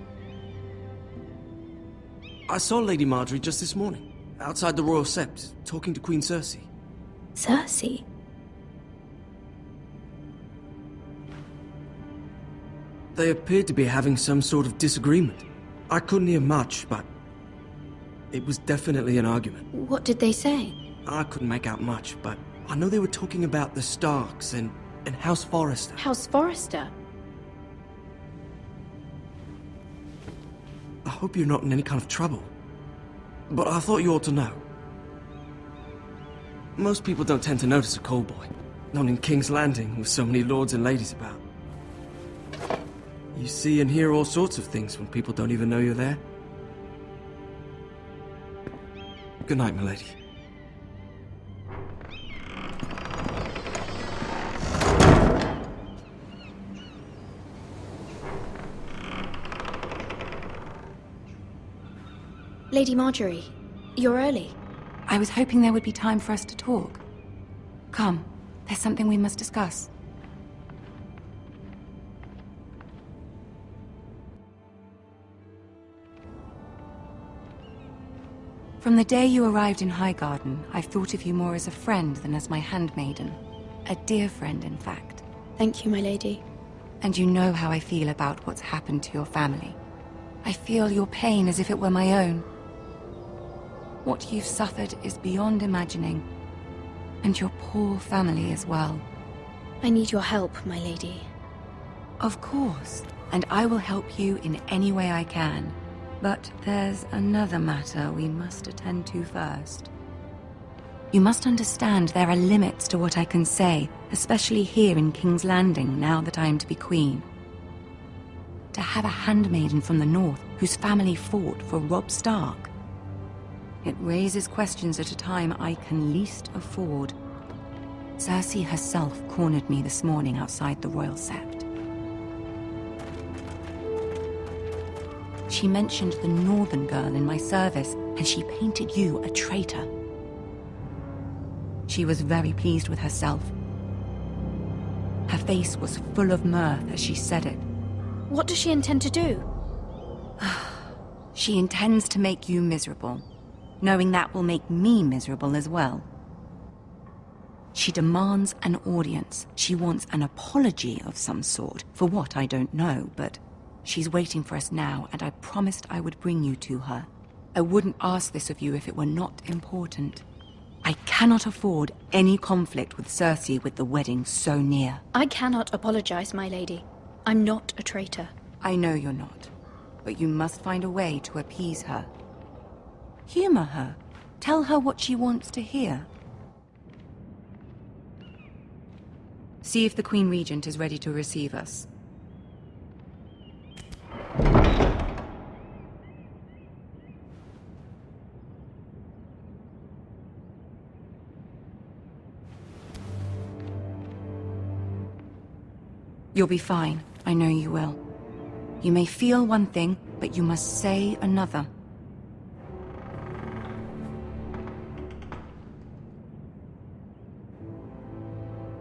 I saw Lady Marjorie just this morning, outside the Royal Sept, talking to Queen Cersei.
Cersei?
They appeared to be having some sort of disagreement. I couldn't hear much, but it was definitely an argument.
What did they say?
I couldn't make out much, but I know they were talking about the Starks and House Forrester.
House Forrester?
I hope you're not in any kind of trouble, but I thought you ought to know. Most people don't tend to notice a call boy, not in King's Landing with so many lords and ladies about. You see and hear all sorts of things when people don't even know you're there. Good night, milady.
Lady Marjorie, you're early.
I was hoping there would be time for us to talk. Come, there's something we must discuss. From the day you arrived in Highgarden, I've thought of you more as a friend than as my handmaiden. A dear friend, in fact.
Thank you, my lady.
And you know how I feel about what's happened to your family. I feel your pain as if it were my own. What you've suffered is beyond imagining. And your poor family as well.
I need your help, my lady.
Of course, and I will help you in any way I can. But there's another matter we must attend to first. You must understand there are limits to what I can say, especially here in King's Landing, now that I am to be queen. To have a handmaiden from the north whose family fought for Robb Stark. It raises questions at a time I can least afford. Cersei herself cornered me this morning outside the Royal Sept. She mentioned the Northern girl in my service, and she painted you a traitor. She was very pleased with herself. Her face was full of mirth as she said it.
What does she intend to do?
She intends to make you miserable, knowing that will make me miserable as well. She demands an audience. She wants an apology of some sort, for what I don't know, but she's waiting for us now, and I promised I would bring you to her. I wouldn't ask this of you if it were not important. I cannot afford any conflict with Cersei with the wedding so near.
I cannot apologize, my lady. I'm not a traitor.
I know you're not, but you must find a way to appease her. Humor her. Tell her what she wants to hear. See if the Queen Regent is ready to receive us. You'll be fine. I know you will. You may feel one thing, but you must say another.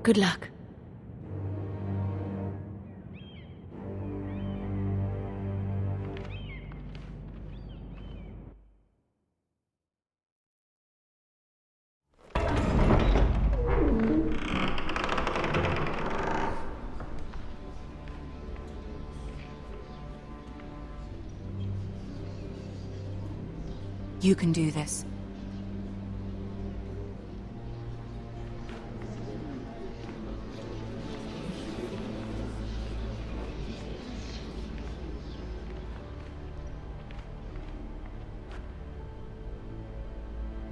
Good luck.
You can do this.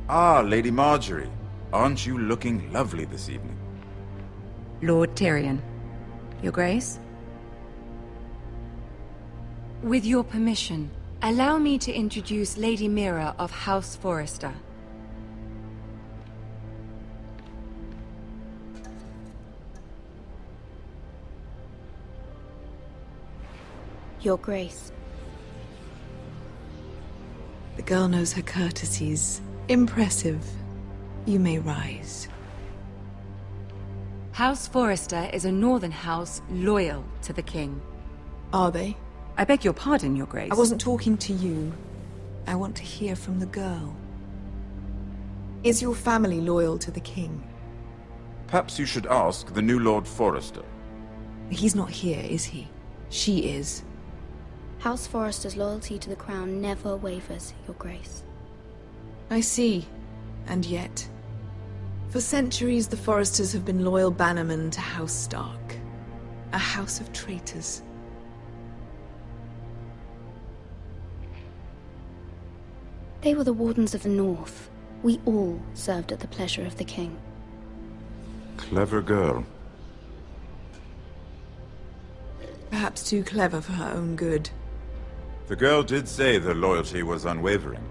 Ah, Lady Marjorie. Aren't you looking lovely this evening?
Lord Tyrion. Your Grace? With your permission, allow me to introduce Lady Mira of House Forrester.
Your Grace.
The girl knows her courtesies. Impressive. You may rise.
House Forrester is a northern house loyal to the king.
Are they?
I beg your pardon, Your Grace.
I wasn't talking to you. I want to hear from the girl. Is your family loyal to the king?
Perhaps you should ask the new Lord Forrester.
He's not here, is he? She is.
House Forrester's loyalty to the crown never wavers, Your Grace.
I see. And yet, for centuries the Forresters have been loyal bannermen to House Stark. A house of traitors.
They were the Wardens of the North. We all served at the pleasure of the king.
Clever girl.
Perhaps too clever for her own good.
The girl did say their loyalty was unwavering.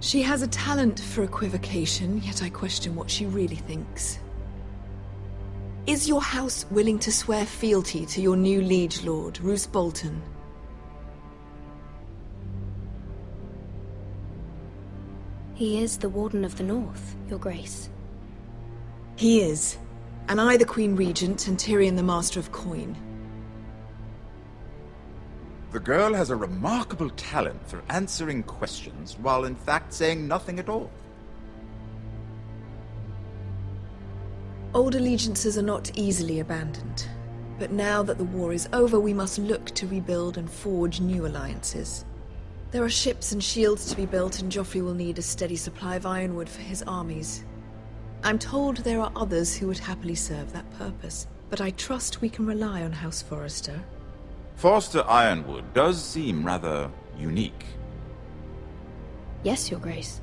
She has a talent for equivocation, yet I question what she really thinks. Is your house willing to swear fealty to your new liege lord, Roose Bolton?
He is the Warden of the North, Your Grace.
He is. And I the Queen Regent, and Tyrion the Master of Coin.
The girl has a remarkable talent for answering questions while in fact saying nothing at all.
Old allegiances are not easily abandoned. But now that the war is over, we must look to rebuild and forge new alliances. There are ships and shields to be built, and Joffrey will need a steady supply of ironwood for his armies. I'm told there are others who would happily serve that purpose, but I trust we can rely on House Forrester.
Forster Ironwood does seem rather unique.
Yes, Your Grace.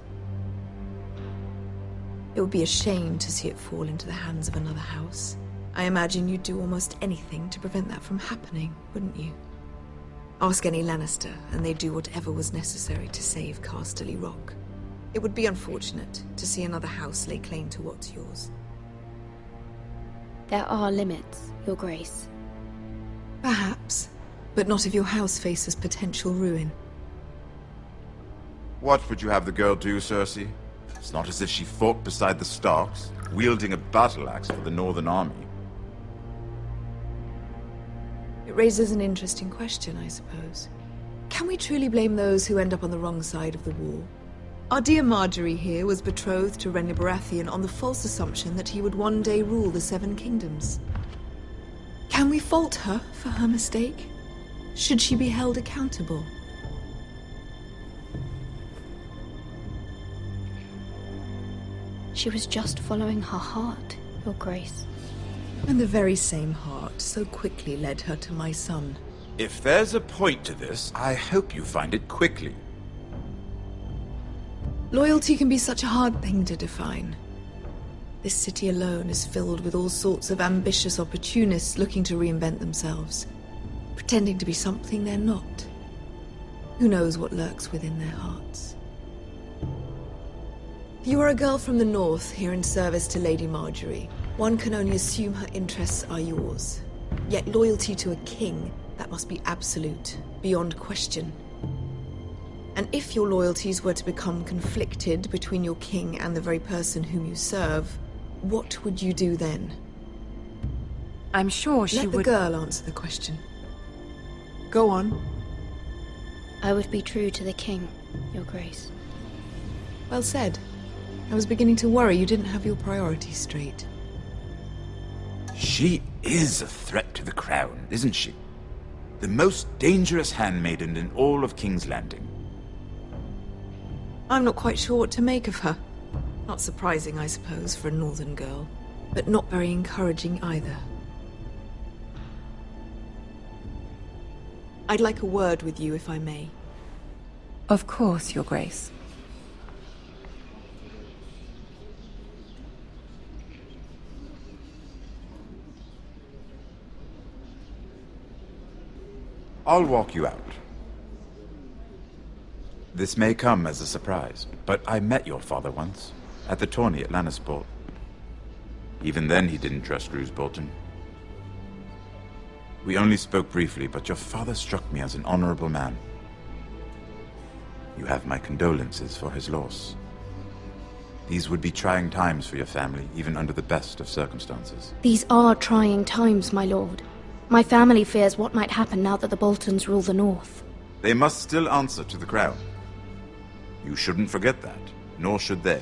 It would be a shame to see it fall into the hands of another house. I imagine you'd do almost anything to prevent that from happening, wouldn't you? Ask any Lannister, and they'd do whatever was necessary to save Casterly Rock. It would be unfortunate to see another house lay claim to what's yours.
There are limits, Your Grace.
Perhaps, but not if your house faces potential ruin.
What would you have the girl do, Cersei? It's not as if she fought beside the Starks, wielding a battle axe for the Northern Army.
It raises an interesting question, I suppose. Can we truly blame those who end up on the wrong side of the war? Our dear Marjorie here was betrothed to Renly Baratheon on the false assumption that he would one day rule the Seven Kingdoms. Can we fault her for her mistake? Should she be held accountable?
She was just following her heart, Your Grace.
And the very same heart so quickly led her to my son.
If there's a point to this, I hope you find it quickly.
Loyalty can be such a hard thing to define. This city alone is filled with all sorts of ambitious opportunists looking to reinvent themselves, pretending to be something they're not. Who knows what lurks within their hearts? You are a girl from the north, here in service to Lady Marjorie. One can only assume her interests are yours. Yet loyalty to a king, that must be absolute, beyond question. And if your loyalties were to become conflicted between your king and the very person whom you serve, what would you do then?
I'm sure she would...
Let the girl answer the question. Go on.
I would be true to the king, Your Grace.
Well said. I was beginning to worry you didn't have your priorities straight.
She is a threat to the crown, isn't she? The most dangerous handmaiden in all of King's Landing.
I'm not quite sure what to make of her. Not surprising, I suppose, for a northern girl, but not very encouraging either. I'd like a word with you, if I may.
Of course, Your Grace.
I'll walk you out. This may come as a surprise, but I met your father once, at the tourney at Lannisport. Even then he didn't trust Roose Bolton. We only spoke briefly, but your father struck me as an honorable man. You have my condolences for his loss. These would be trying times for your family, even under the best of circumstances.
These are trying times, my lord. My family fears what might happen now that the Boltons rule the North.
They must still answer to the crown. You shouldn't forget that, nor should they.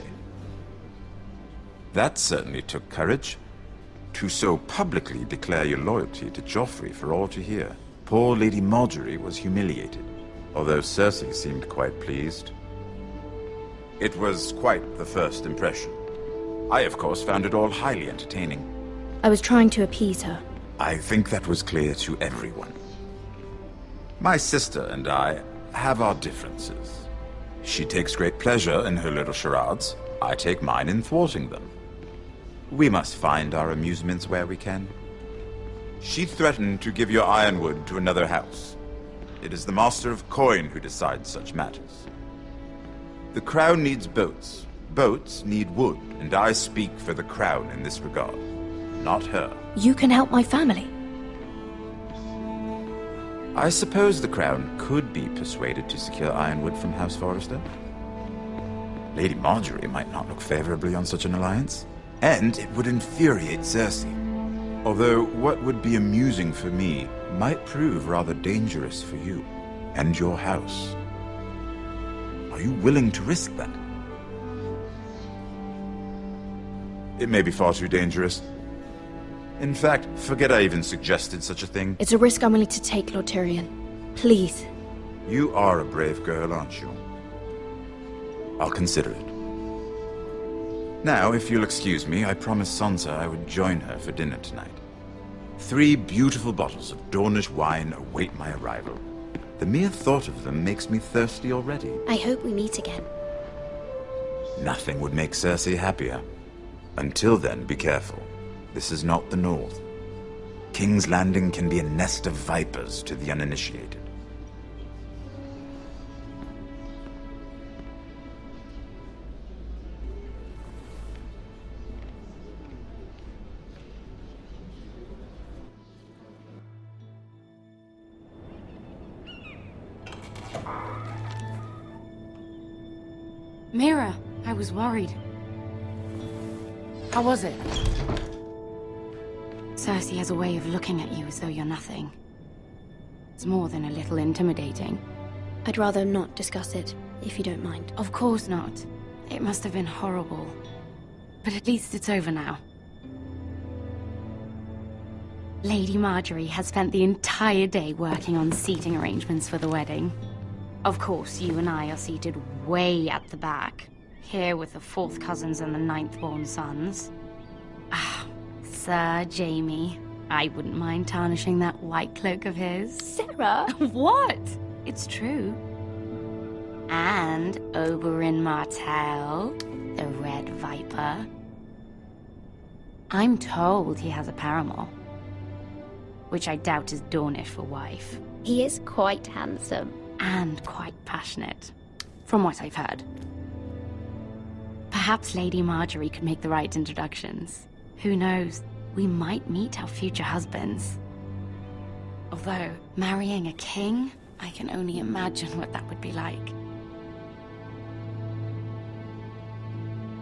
That certainly took courage. To so publicly declare your loyalty to Joffrey for all to hear. Poor Lady Marjorie was humiliated, although Cersei seemed quite pleased. It was quite the first impression. I, of course, found it all highly entertaining.
I was trying to appease her.
I think that was clear to everyone. My sister and I have our differences. She takes great pleasure in her little charades. I take mine in thwarting them. We must find our amusements where we can. She threatened to give your ironwood to another house. It is the Master of Coin who decides such matters. The crown needs boats. Boats need wood, and I speak for the crown in this regard, not her.
You can help my family.
I suppose the crown could be persuaded to secure ironwood from House Forrester. Lady Marjorie might not look favorably on such an alliance, and it would infuriate Cersei. Although what would be amusing for me might prove rather dangerous for you and your house. Are you willing to risk that? It may be far too dangerous. In fact, forget I even suggested such a thing.
It's a risk I'm willing to take, Lord Tyrion. Please.
You are a brave girl, aren't you? I'll consider it. Now, if you'll excuse me, I promised Sansa I would join her for dinner tonight. 3 beautiful bottles of Dornish wine await my arrival. The mere thought of them makes me thirsty already.
I hope we meet again.
Nothing would make Cersei happier. Until then, be careful. This is not the North. King's Landing can be a nest of vipers to the uninitiated.
Mira, I was worried. How was it? Cersei has a way of looking at you as though you're nothing. It's more than a little intimidating.
I'd rather not discuss it, if you don't mind.
Of course not. It must have been horrible. But at least it's over now. Lady Marjorie has spent the entire day working on seating arrangements for the wedding. Of course, you and I are seated way at the back, here with the 4th cousins and the 9th-born sons. Ah, Sir Jaime. I wouldn't mind tarnishing that white cloak of his.
Sarah!
What? It's true. And Oberyn Martell, the Red Viper. I'm told he has a paramour, which I doubt is Dornish for wife.
He is quite handsome.
And quite passionate, from what I've heard. Perhaps Lady Marjorie could make the right introductions. Who knows? We might meet our future husbands. Although, marrying a king, I can only imagine what that would be like.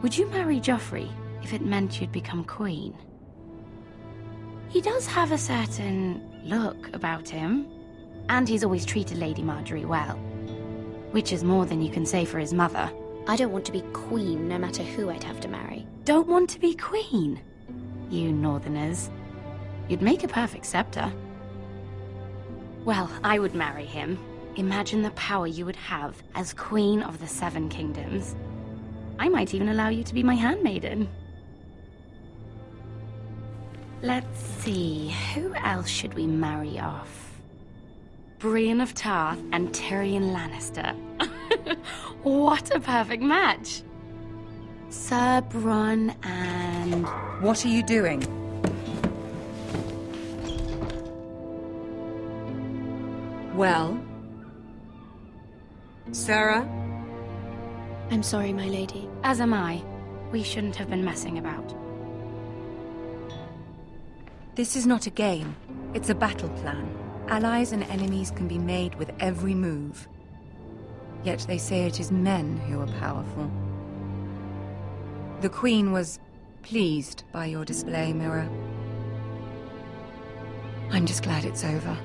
Would you marry Joffrey if it meant you'd become queen? He does have a certain look about him, and he's always treated Lady Marjorie well. Which is more than you can say for his mother.
I don't want to be queen, no matter who I'd have to marry.
Don't want to be queen? You northerners. You'd make a perfect scepter. Well, I would marry him. Imagine the power you would have as Queen of the 7 Kingdoms. I might even allow you to be my handmaiden. Let's see, who else should we marry off? Brienne of Tarth and Tyrion Lannister. What a perfect match! Sir Bronn and... What are you doing? Well? Sarah?
I'm sorry, my lady.
As am I. We shouldn't have been messing about.
This is not a game. It's a battle plan. Allies and enemies can be made with every move. Yet they say it is men who are powerful. The Queen was pleased by your display, Mira. I'm just glad it's over.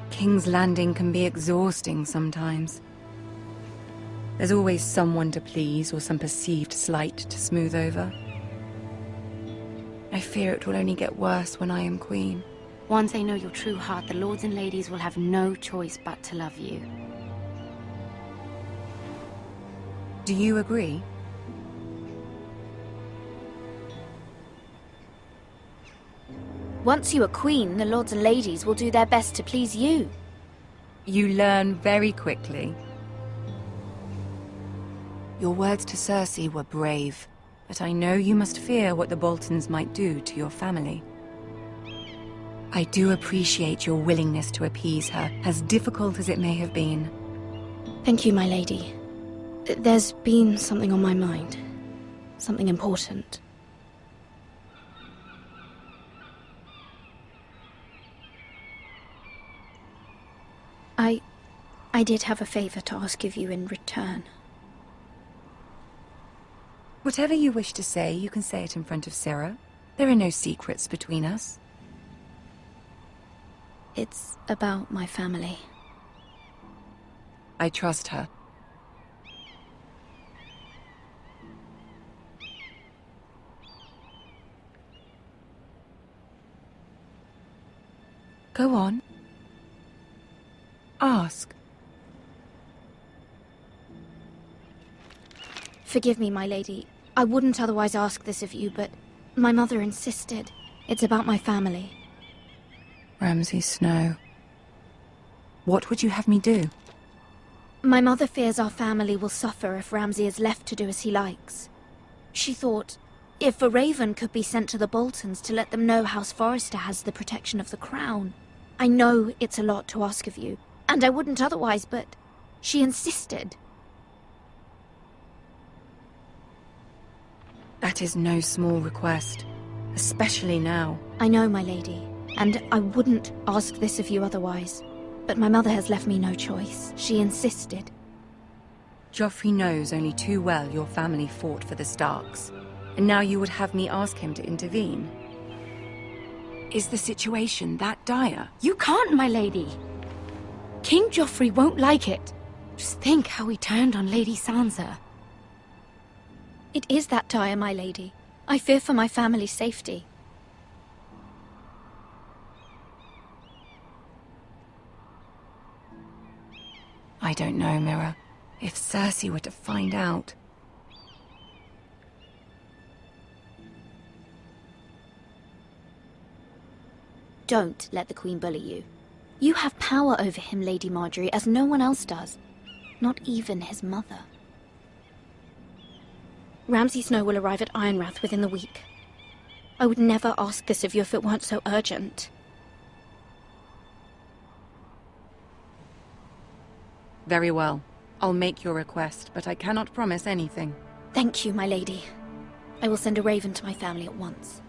King's Landing can be exhausting sometimes. There's always someone to please or some perceived slight to smooth over. I fear it will only get worse when I am queen.
Once they know your true heart, the lords and ladies will have no choice but to love you.
Do you agree?
Once you are queen, the lords and ladies will do their best to please you.
You learn very quickly. Your words to Cersei were brave, but I know you must fear what the Boltons might do to your family. I do appreciate your willingness to appease her, as difficult as it may have been.
Thank you, my lady. There's been something on my mind. Something important. I did have a favor to ask of you in return.
Whatever you wish to say, you can say it in front of Sarah. There are no secrets between us.
It's about my family.
I trust her. Go on. Ask.
Forgive me, my lady. I wouldn't otherwise ask this of you, but my mother insisted. It's about my family.
Ramsay Snow. What would you have me do?
My mother fears our family will suffer if Ramsay is left to do as he likes. She thought, if a raven could be sent to the Boltons to let them know House Forrester has the protection of the crown. I know it's a lot to ask of you, and I wouldn't otherwise, but she insisted.
That is no small request, especially now.
I know, my lady, and I wouldn't ask this of you otherwise. But my mother has left me no choice. She insisted.
Joffrey knows only too well your family fought for the Starks, and now you would have me ask him to intervene. Is the situation that dire?
You can't, my lady. King Joffrey won't like it. Just think how he turned on Lady Sansa.
It is that dire, my lady. I fear for my family's safety.
I don't know, Mira. If Cersei were to find out...
Don't let the Queen bully you. You have power over him, Lady Marjorie, as no one else does. Not even his mother. Ramsay Snow will arrive at Ironrath within the week. I would never ask this of you if it weren't so urgent.
Very well. I'll make your request, but I cannot promise anything.
Thank you, my lady. I will send a raven to my family at once.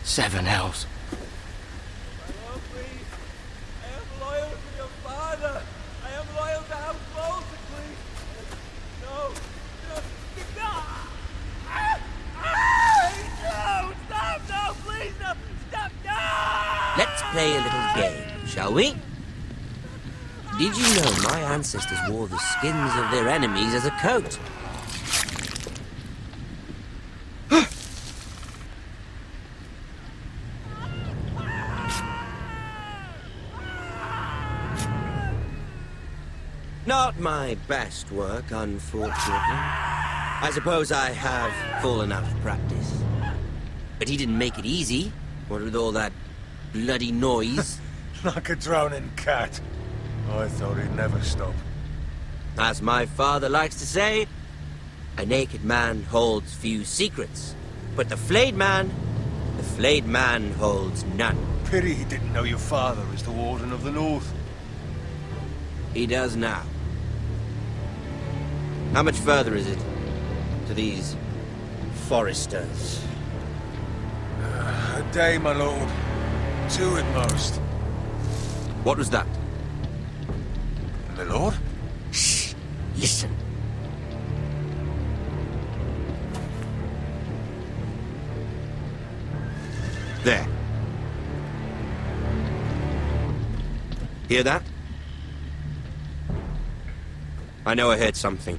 Seven hells.
I am loyal to your father. I am loyal to House Forrester, please. No. No, stop, no, please, no. Stop, no.
Let's play a little game, shall we? Did you know my ancestors wore the skins of their enemies as a coat? Not my best work, unfortunately. I suppose I have fallen out of practice. But he didn't make it easy, what with all that bloody noise.
Like a drowning cat. I thought he'd never stop.
As my father likes to say, a naked man holds few secrets. But the flayed man holds none.
Pity he didn't know your father is the Warden of the North.
He does now. How much further is it to these Forresters?
A day, my lord. 2 at most.
What was that?
My lord?
Shh! Listen. There. Hear that? I know I heard something.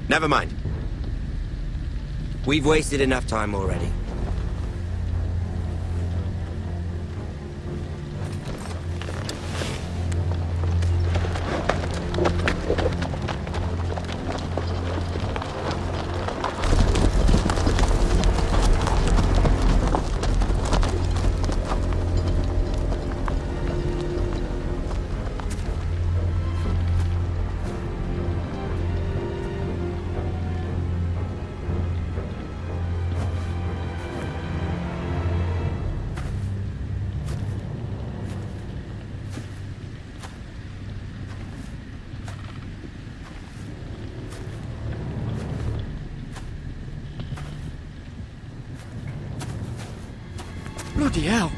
Never mind. We've wasted enough time already.
Bloody hell.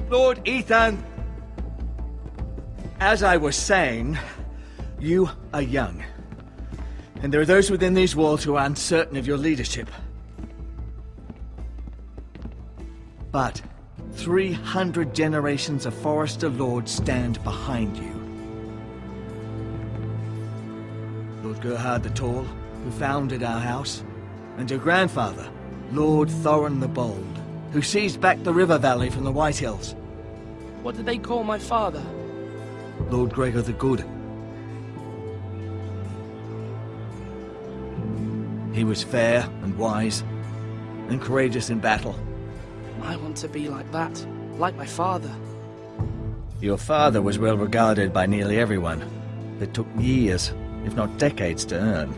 Lord Ethan, as I was saying, you are young. And there are those within these walls who are uncertain of your leadership. But 300 generations of Forrester lords stand behind you. Lord Gerhard the Tall, who founded our house, and your grandfather, Lord Thorin the Bold, who seized back the river valley from the White Hills.
What did they call my father?
Lord Gregor the Good. He was fair and wise, and courageous in battle.
I want to be like that, like my father.
Your father was well regarded by nearly everyone. It took years, if not decades, to earn.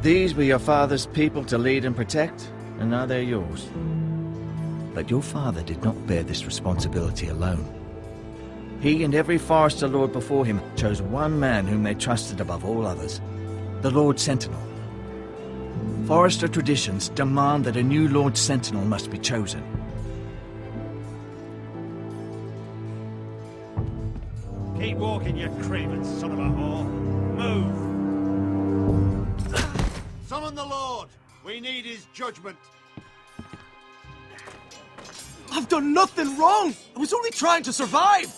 These were your father's people to lead and protect, and now they're yours. But your father did not bear this responsibility alone. He and every Forrester Lord before him chose one man whom they trusted above all others, the Lord Sentinel. Forrester traditions demand that a new Lord Sentinel must be chosen.
Keep walking, you craven son of a whore. Move! Summon the Lord! We need his judgment.
I've done nothing wrong! I was only trying to survive!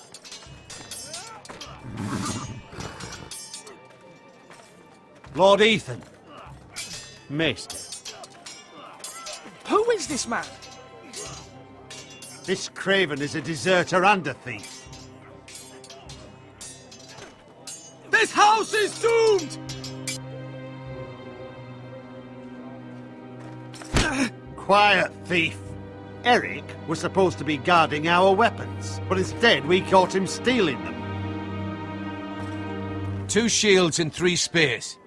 Lord Ethan. Maester.
Who is this man?
This craven is a deserter and a thief.
This house is doomed!
Quiet, thief. Eric was supposed to be guarding our weapons, but instead we caught him stealing them.
2 shields and 3 spears.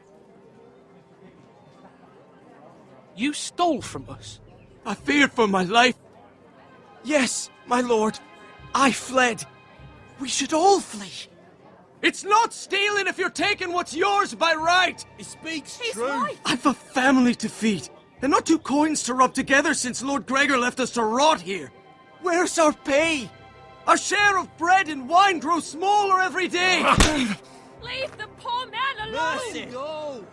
You stole from us.
I feared for my life. Yes, my lord. I fled. We should all flee. It's not stealing if you're taking what's yours by right.
He speaks
true. Right. I've a family to feed, and not 2 coins to rub together since Lord Gregor left us to rot here. Where's our pay? Our share of bread and wine grows smaller every day.
Leave the poor man alone!
Mercy, no!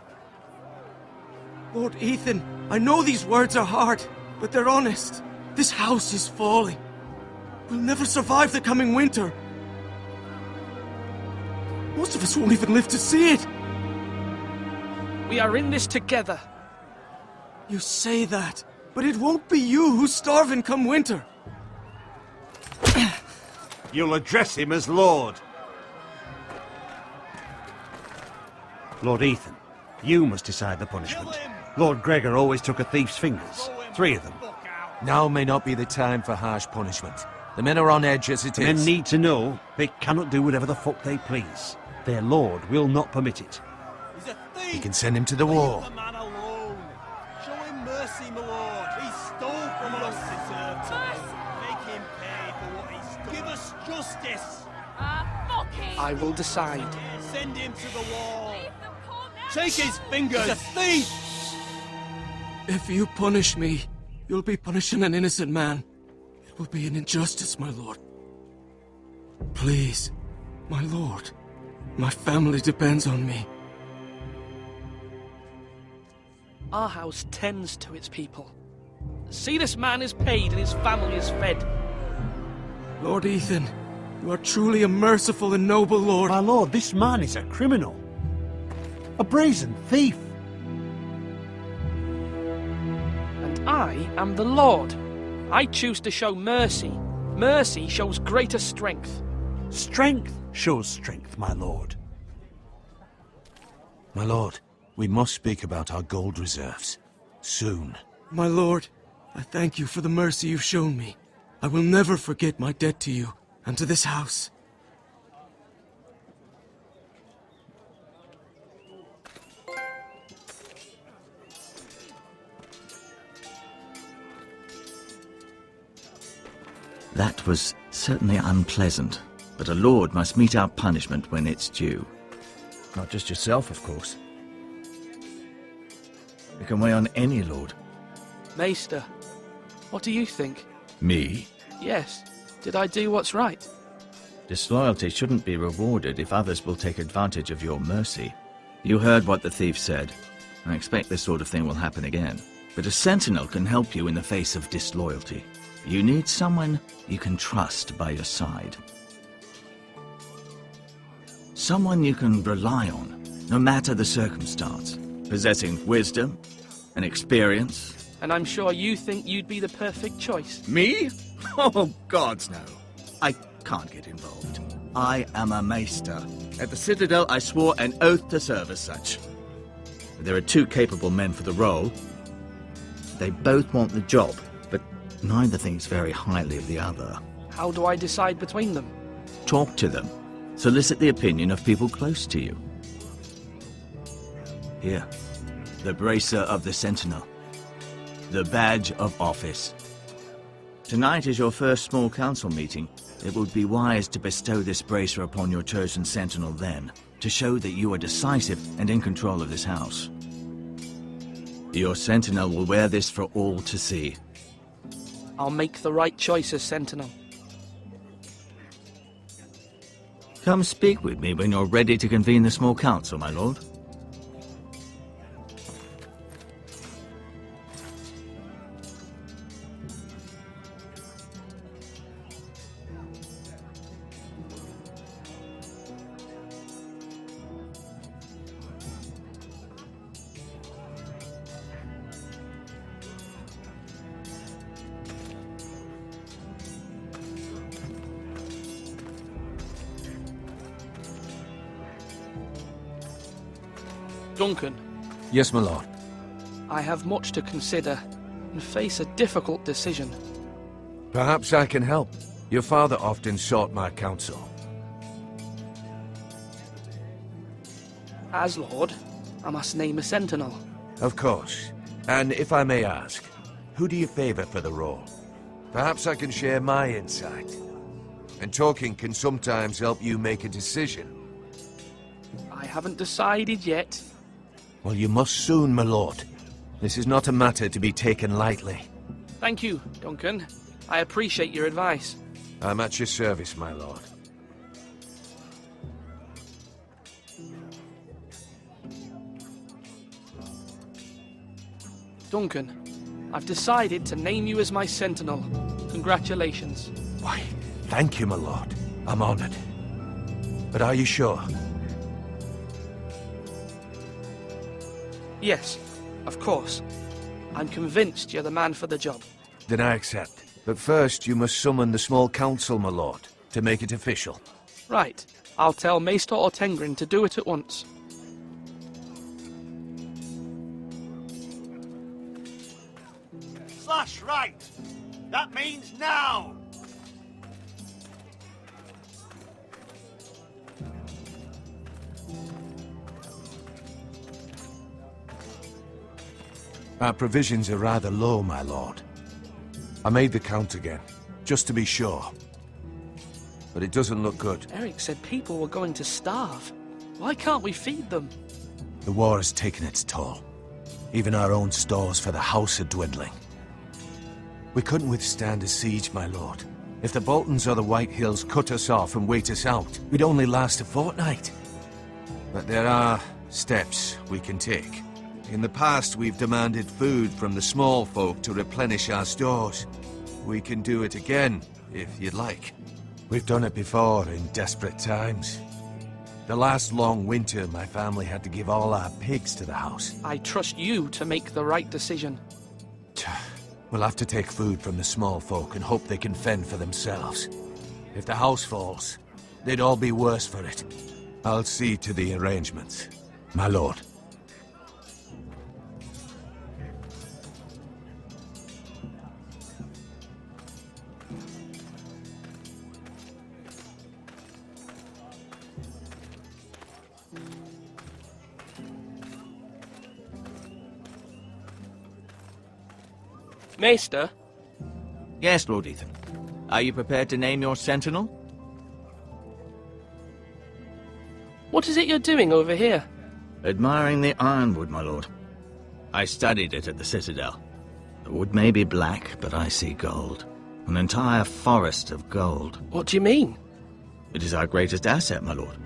Lord Ethan, I know these words are hard, but they're honest. This house is falling. We'll never survive the coming winter. Most of us won't even live to see it.
We are in this together.
You say that, but it won't be you who's starving come winter.
You'll address him as Lord. Lord Ethan, you must decide the punishment. Lord Gregor always took a thief's fingers. 3 of them.
Now may not be the time for harsh punishment. The men are on edge as it is.
Men need to know they cannot do whatever the fuck they please. Their lord will not permit it.
He's a thief! You can send him to the war.
Leave the man alone. Show him mercy, my lord. He stole from us. Make him pay for what he stole. Give us justice.
Fuck him!
I will decide.
Send him to the wall. Take his fingers. He's a thief!
If you punish me, you'll be punishing an innocent man. It will be an injustice, my lord. Please, my lord. My family depends on me.
Our house tends to its people. See, this man is paid and his family is fed.
Lord Ethan, you are truly a merciful and noble lord.
My lord, this man is a criminal. A brazen thief.
And I am the Lord. I choose to show mercy. Mercy shows greater strength.
Strength shows strength, my lord.
My lord, we must speak about our gold reserves. Soon.
My lord, I thank you for the mercy you've shown me. I will never forget my debt to you and to this house.
That was certainly unpleasant, but a lord must mete out punishment when it's due. Not just yourself, of course. It can weigh on any lord.
Maester, what do you think?
Me?
Yes. Did I do what's right?
Disloyalty shouldn't be rewarded if others will take advantage of your mercy. You heard what the thief said. I expect this sort of thing will happen again. But a sentinel can help you in the face of disloyalty. You need someone you can trust by your side. Someone you can rely on, no matter the circumstance, possessing wisdom and experience.
And I'm sure you think you'd be the perfect choice.
Me? Oh, gods no. I can't get involved. I am a maester. At the Citadel, I swore an oath to serve as such. There are two capable men for the role. They both want the job, but neither thinks very highly of the other.
How do I decide between them?
Talk to them. Solicit the opinion of people close to you. Here, the bracer of the Sentinel. The badge of office. Tonight is your first small council meeting. It would be wise to bestow this bracer upon your chosen Sentinel then, to show that you are decisive and in control of this house. Your Sentinel will wear this for all to see.
I'll make the right choice as Sentinel.
Come speak with me when you're ready to convene the small council, my lord.
Duncan.
Yes, my lord.
I have much to consider and face a difficult decision.
Perhaps I can help. Your father often sought my counsel.
As Lord, I must name a Sentinel.
Of course. And if I may ask, who do you favor for the role? Perhaps I can share my insight. And talking can sometimes help you make a decision.
I haven't decided yet.
Well, you must soon, my lord. This is not a matter to be taken lightly.
Thank you, Duncan. I appreciate your advice.
I'm at your service, my lord.
Duncan, I've decided to name you as my Sentinel. Congratulations.
Why, thank you, my lord. I'm honored. But are you sure?
Yes, of course. I'm convinced you're the man for the job.
Then I accept. But first, you must summon the small council, my lord, to make it official.
Right. I'll tell Maester Ortengrin to do it at once.
Slash right! That means now!
Our provisions are rather low, my lord. I made the count again, just to be sure. But it doesn't look good.
Eric said people were going to starve. Why can't we feed them?
The war has taken its toll. Even our own stores for the house are dwindling. We couldn't withstand a siege, my lord. If the Boltons or the White Hills cut us off and wait us out, we'd only last a fortnight. But there are steps we can take. In the past, we've demanded food from the small folk to replenish our stores. We can do it again, if you'd like. We've done it before in desperate times. The last long winter, my family had to give all our pigs to the house.
I trust you to make the right decision.
We'll have to take food from the small folk and hope they can fend for themselves. If the house falls, they'd all be worse for it. I'll see to the arrangements, my lord.
Maester?
Yes, Lord Ethan. Are you prepared to name your Sentinel?
What is it you're doing over here?
Admiring the ironwood, my lord. I studied it at the Citadel. The wood may be black, but I see gold. An entire forest of gold.
What do you mean?
It is our greatest asset, my lord.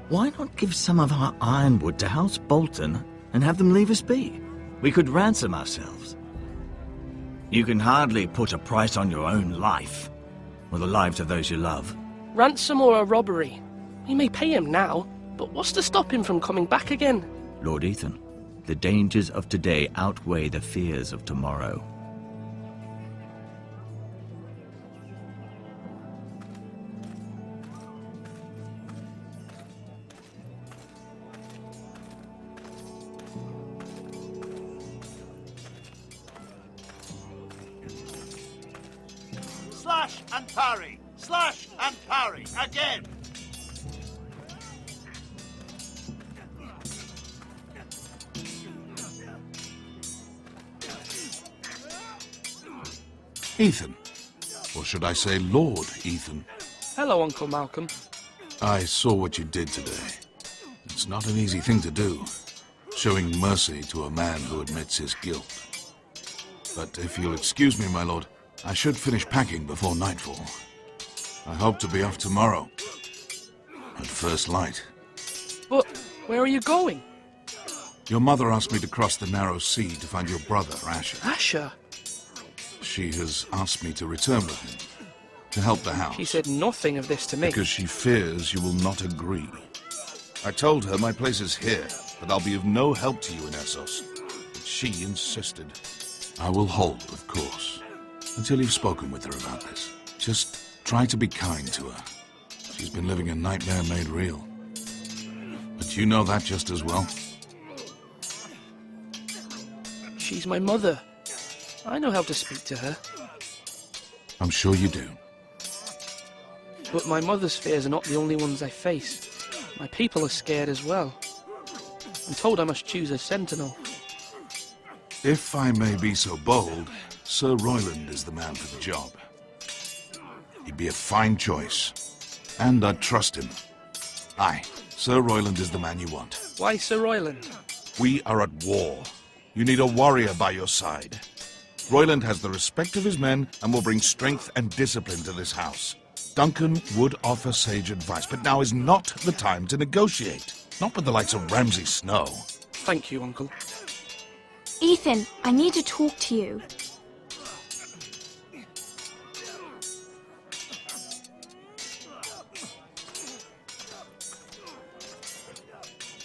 Why not give some of our ironwood to House Bolton and have them leave us be? We could ransom ourselves. You can hardly put a price on your own life, or the lives of those you love.
Ransom or a robbery? We may pay him now, But what's to stop him from coming back again?
Lord Ethan, the dangers of today outweigh the fears of tomorrow.
Slash and parry! Slash and parry! Again!
Ethan. Or should I say Lord Ethan?
Hello, Uncle Malcolm.
I saw what you did today. It's not an easy thing to do, showing mercy to a man who admits his guilt. But if you'll excuse me, my lord, I should finish packing before nightfall. I hope to be off tomorrow, at first light.
But where are you going?
Your mother asked me to cross the narrow sea to find your brother, Asher.
Asher?
She has asked me to return with him, to help the house.
She said nothing of this to me.
Because she fears you will not agree. I told her my place is here, that I'll be of no help to you in Essos. But she insisted. I will hold, of course, until you've spoken with her about this. Just try to be kind to her. She's been living a nightmare made real. But you know that just as well.
She's my mother. I know how to speak to her.
I'm sure you do.
But my mother's fears are not the only ones I face. My people are scared as well. I'm told I must choose a sentinel.
If I may be so bold, Sir Royland is the man for the job. He'd be a fine choice. And I'd trust him. Aye, Sir Royland is the man you want.
Why Sir Royland?
We are at war. You need a warrior by your side. Royland has the respect of his men and will bring strength and discipline to this house. Duncan would offer sage advice, but now is not the time to negotiate. Not with the likes of Ramsay Snow.
Thank you, Uncle.
Ethan, I need to talk to you.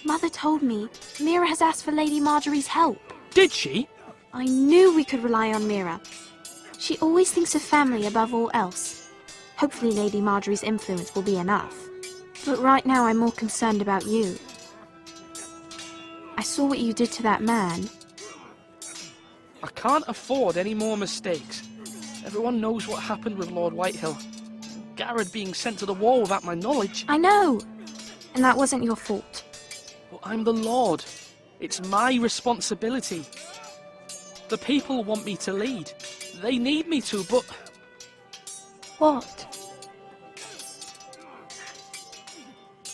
Mother told me Mira has asked for Lady Marjorie's help.
Did she?
I knew we could rely on Mira. She always thinks of family above all else. Hopefully Lady Marjorie's influence will be enough. But right now I'm more concerned about you. I saw what you did to that man.
I can't afford any more mistakes. Everyone knows what happened with Lord Whitehill. Garrett being sent to the war without my knowledge.
I know! And that wasn't your fault.
But I'm the Lord. It's my responsibility. The people want me to lead. They need me to, but...
What?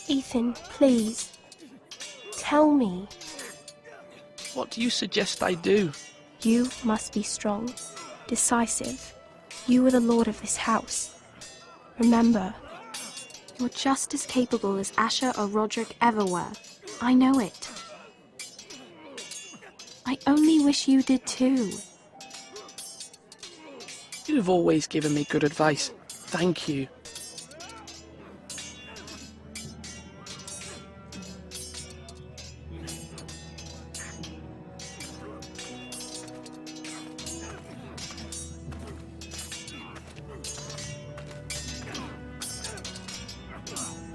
Ethan, please. Tell me.
What do you suggest I do?
You must be strong, decisive. You are the lord of this house. Remember.
You're just as capable as Asher or Roderick ever were. I know it. I only wish you did too.
You've always given me good advice. Thank you.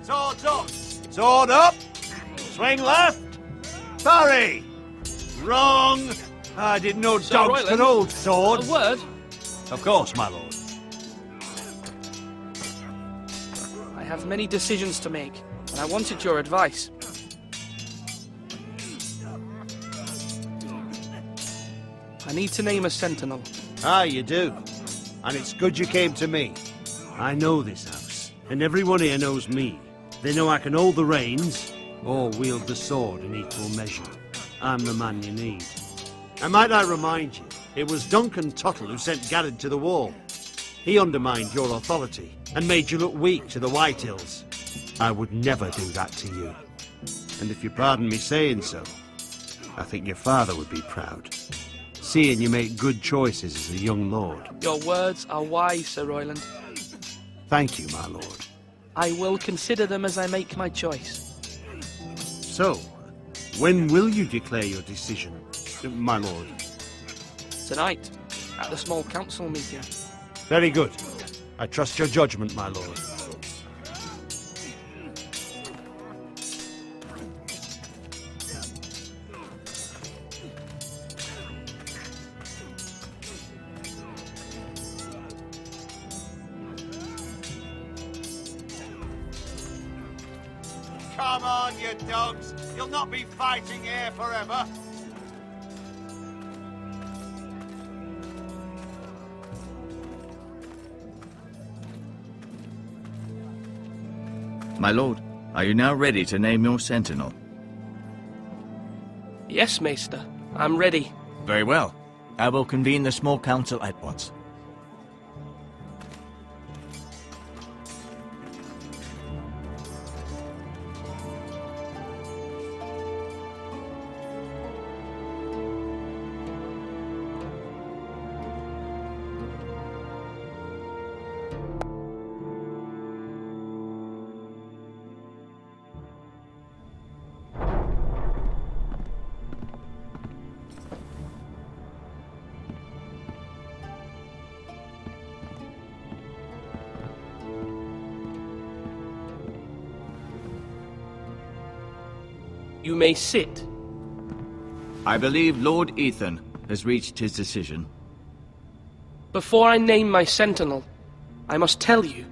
Swords up! Sword up! Swing left! Parry! Wrong! I didn't know
Sir
dogs
Royland,
could hold swords.
A word?
Of course, my lord.
I have many decisions to make, and I wanted your advice. I need to name a sentinel.
Ah, you do. And it's good you came to me. I know this house, and everyone here knows me. They know I can hold the reins, or wield the sword in equal measure. I'm the man you need. And might I remind you, it was Duncan Tuttle who sent Garrett to the wall. He undermined your authority, and made you look weak to the Whitehills. I would never do that to you. And if you pardon me saying so, I think your father would be proud. Seeing you make good choices as a young lord.
Your words are wise, Sir Royland.
Thank you, my lord.
I will consider them as I make my choice.
So, when will you declare your decision, my lord?
Tonight, at the small council meeting.
Very good. I trust your judgment, my lord.
Come on, you dogs. You'll not be fighting here forever.
My lord, are you now ready to name your sentinel?
Yes, Maester. I'm ready.
Very well. I will convene the small council at once.
You may sit.
I believe Lord Ethan has reached his decision.
Before I name my sentinel, I must tell you.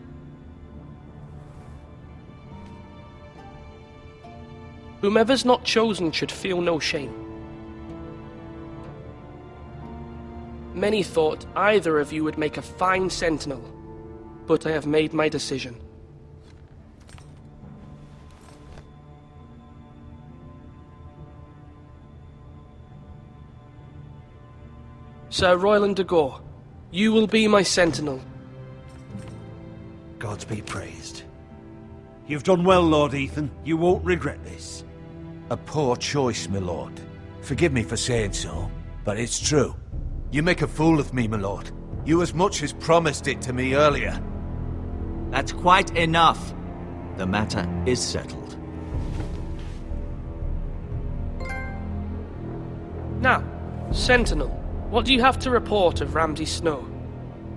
Whomever's not chosen should feel no shame. Many thought either of you would make a fine sentinel, but I have made my decision. Sir Royland de Gore, you will be my sentinel.
Gods be praised. You've done well, Lord Ethan. You won't regret this.
A poor choice, my lord. Forgive me for saying so, but it's true. You make a fool of me, my lord. You as much as promised it to me earlier.
That's quite enough. The matter is settled.
Now, sentinel. What do you have to report of Ramsay Snow?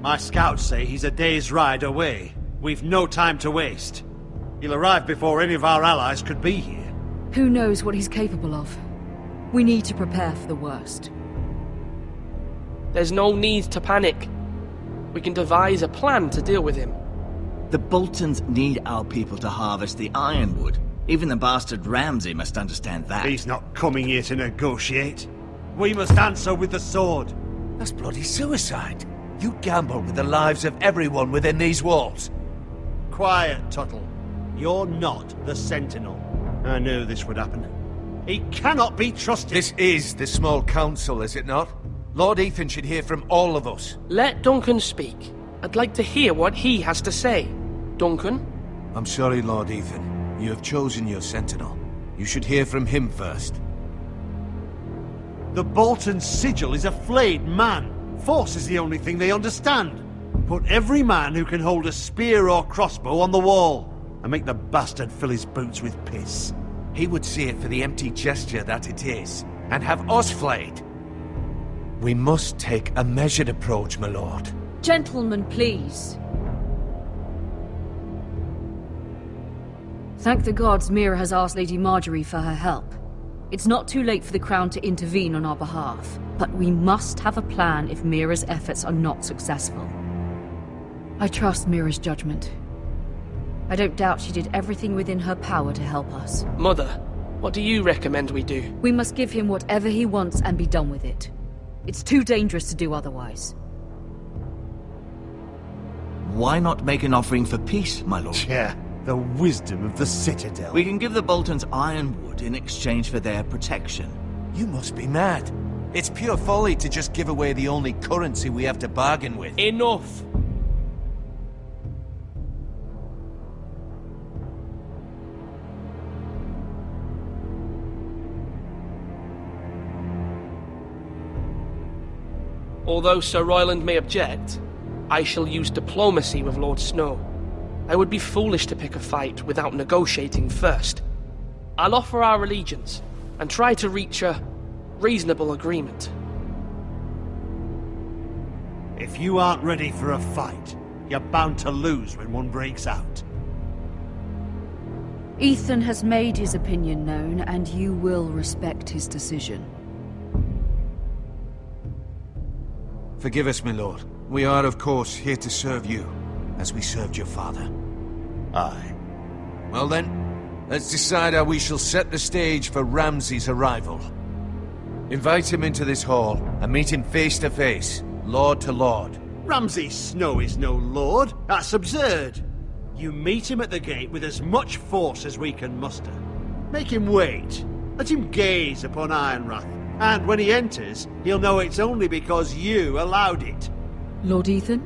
My scouts say he's a day's ride away. We've no time to waste. He'll arrive before any of our allies could be here.
Who knows what he's capable of? We need to prepare for the worst.
There's no need to panic. We can devise a plan to deal with him.
The Boltons need our people to harvest the ironwood. Even the bastard Ramsay must understand that.
He's not coming here to negotiate. We must answer with the sword.
That's bloody suicide. You gamble with the lives of everyone within these walls.
Quiet, Tuttle. You're not the Sentinel. I knew this would happen. He cannot be trusted.
This is the small council, is it not? Lord Ethan should hear from all of us.
Let Duncan speak. I'd like to hear what he has to say. Duncan?
I'm sorry, Lord Ethan. You have chosen your sentinel. You should hear from him first.
The Bolton sigil is a flayed man. Force is the only thing they understand. Put every man who can hold a spear or crossbow on the wall, and make the bastard fill his boots with piss.
He would see it for the empty gesture that it is, and have us flayed. We must take a measured approach, my lord.
Gentlemen, please. Thank the gods Mira has asked Lady Marjorie for her help. It's not too late for the Crown to intervene on our behalf, but we must have a plan if Mira's efforts are not successful. I trust Mira's judgment. I don't doubt she did everything within her power to help us.
Mother, what do you recommend we do?
We must give him whatever he wants and be done with it. It's too dangerous to do otherwise.
Why not make an offering for peace, my lord?
Yeah, the wisdom of the Citadel.
We can give the Boltons ironwood in exchange for their protection.
You must be mad. It's pure folly to just give away the only currency we have to bargain with.
Enough! Although Sir Royland may object, I shall use diplomacy with Lord Snow. I would be foolish to pick a fight without negotiating first. I'll offer our allegiance and try to reach a reasonable agreement.
If you aren't ready for a fight, you're bound to lose when one breaks out.
Ethan has made his opinion known, and you will respect his decision.
Forgive us, my lord. We are, of course, here to serve you, as we served your father.
Aye.
Well then, let's decide how we shall set the stage for Ramsay's arrival. Invite him into this hall, and meet him face to face, lord to lord.
Ramsay Snow is no lord. That's absurd. You meet him at the gate with as much force as we can muster. Make him wait. Let him gaze upon Ironrath. And when he enters, he'll know it's only because you allowed it.
Lord Ethan?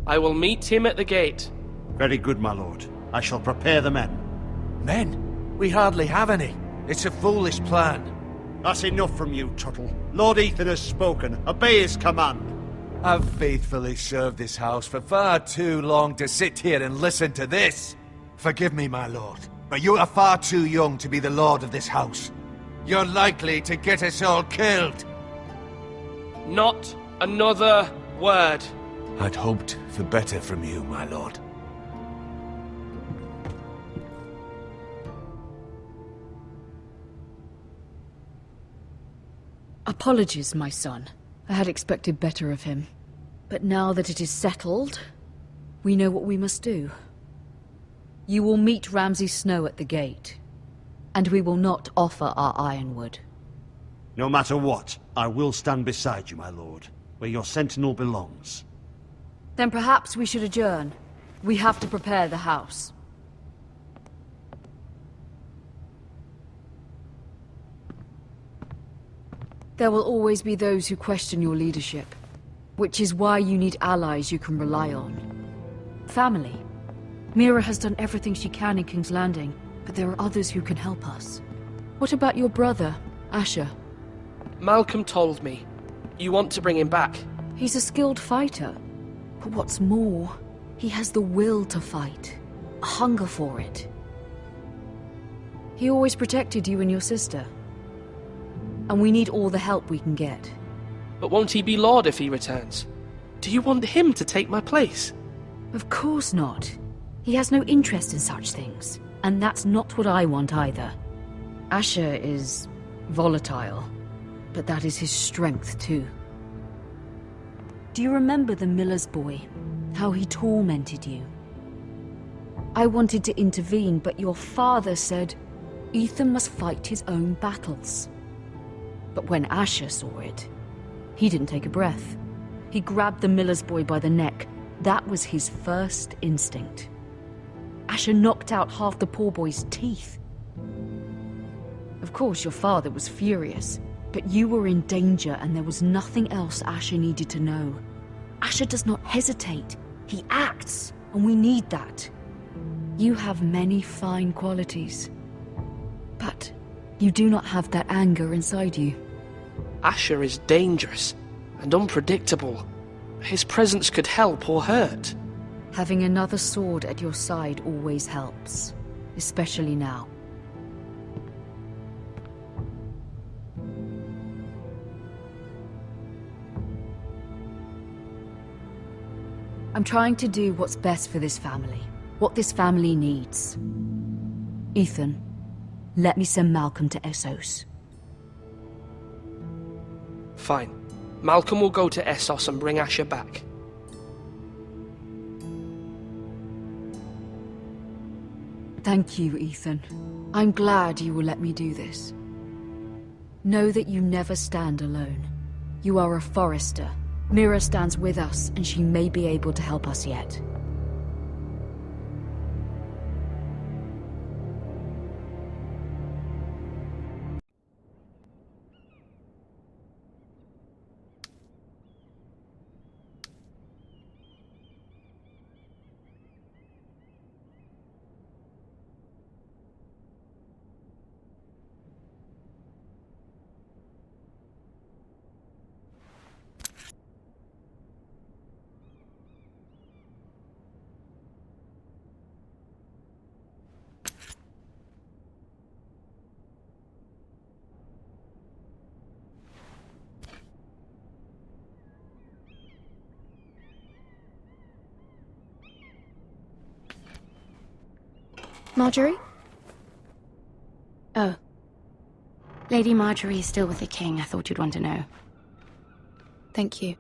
I will meet him at the gate.
Very good, my lord. I shall prepare the men.
Men? We hardly have any. It's a foolish plan.
That's enough from you, Tuttle. Lord Ethan has spoken. Obey his command.
I've faithfully served this house for far too long to sit here and listen to this. Forgive me, my lord, but you are far too young to be the lord of this house. You're likely to get us all killed.
Not another word.
I'd hoped for better from you, my lord.
Apologies, my son. I had expected better of him. But now that it is settled, we know what we must do. You will meet Ramsay Snow at the gate, and we will not offer our ironwood.
No matter what, I will stand beside you, my lord, where your sentinel belongs.
Then perhaps we should adjourn. We have to prepare the house. There will always be those who question your leadership, which is why you need allies you can rely on. Family. Mira has done everything she can in King's Landing, but there are others who can help us. What about your brother, Asher?
Malcolm told me. You want to bring him back.
He's a skilled fighter. But what's more, he has the will to fight. A hunger for it. He always protected you and your sister. And we need all the help we can get.
But won't he be Lord if he returns? Do you want him to take my place?
Of course not. He has no interest in such things. And that's not what I want either. Asher is volatile, but that is his strength too. Do you remember the miller's boy? How he tormented you? I wanted to intervene, but your father said Ethan must fight his own battles. But when Asher saw it, he didn't take a breath. He grabbed the miller's boy by the neck. That was his first instinct. Asher knocked out half the poor boy's teeth. Of course, your father was furious, but you were in danger and there was nothing else Asher needed to know. Asher does not hesitate. He acts, and we need that. You have many fine qualities, but you do not have that anger inside you.
Asher is dangerous and unpredictable. His presence could help or hurt.
Having another sword at your side always helps, especially now. I'm trying to do what's best for this family, what this family needs. Ethan, let me send Malcolm to Essos.
Fine. Malcolm will go to Essos and bring Asher back.
Thank you, Ethan. I'm glad you will let me do this. Know that you never stand alone. You are a Forrester. Mira stands with us, and she may be able to help us yet.
Marjorie?
Oh. Lady Marjorie is still with the king. I thought you'd want to know.
Thank you.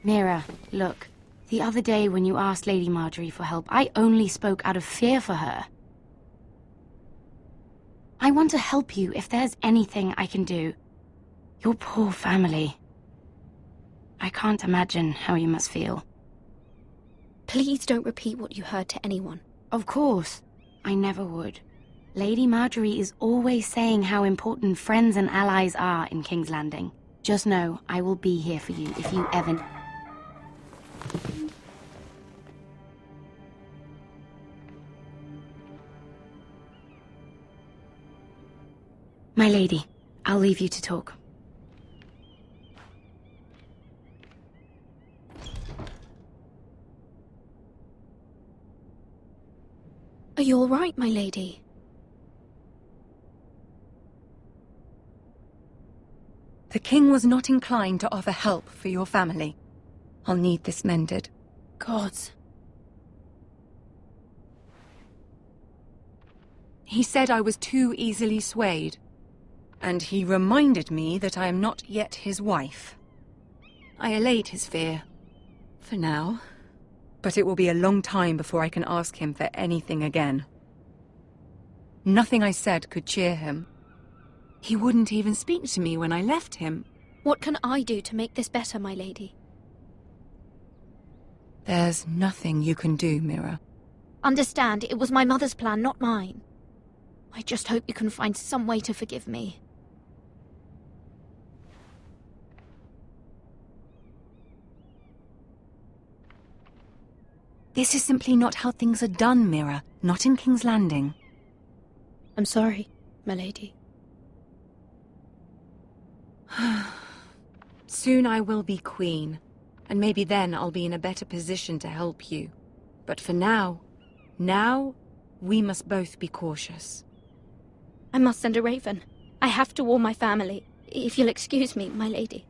Mira, look. The other day when you asked Lady Marjorie for help, I only spoke out of fear for her. I want to help you if there's anything I can do. Your poor family. I can't imagine how you must feel.
Please don't repeat what you heard to anyone.
Of course. I never would. Lady Marjorie is always saying how important friends and allies are in King's Landing. Just know, I will be here for you if you ever... My lady, I'll leave you to talk.
Are you all right, my lady?
The king was not inclined to offer help for your family. I'll need this mended.
Gods.
He said I was too easily swayed. And he reminded me that I am not yet his wife. I allayed his fear. For now. But it will be a long time before I can ask him for anything again. Nothing I said could cheer him. He wouldn't even speak to me when I left him.
What can I do to make this better, my lady?
There's nothing you can do, Mira.
Understand, it was my mother's plan, not mine. I just hope you can find some way to forgive me.
This is simply not how things are done, Mira. Not in King's Landing.
I'm sorry, my lady.
Soon I will be queen, and maybe then I'll be in a better position to help you. But for now, we must both be cautious.
I must send a raven. I have to warn my family. If you'll excuse me, my lady.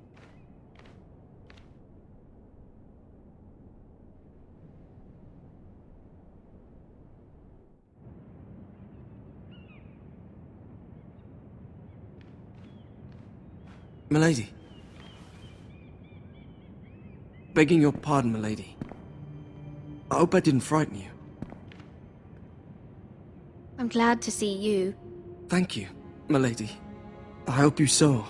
Milady. Begging your pardon, milady. I hope I didn't frighten you.
I'm glad to see you.
Thank you, milady. I hope you saw.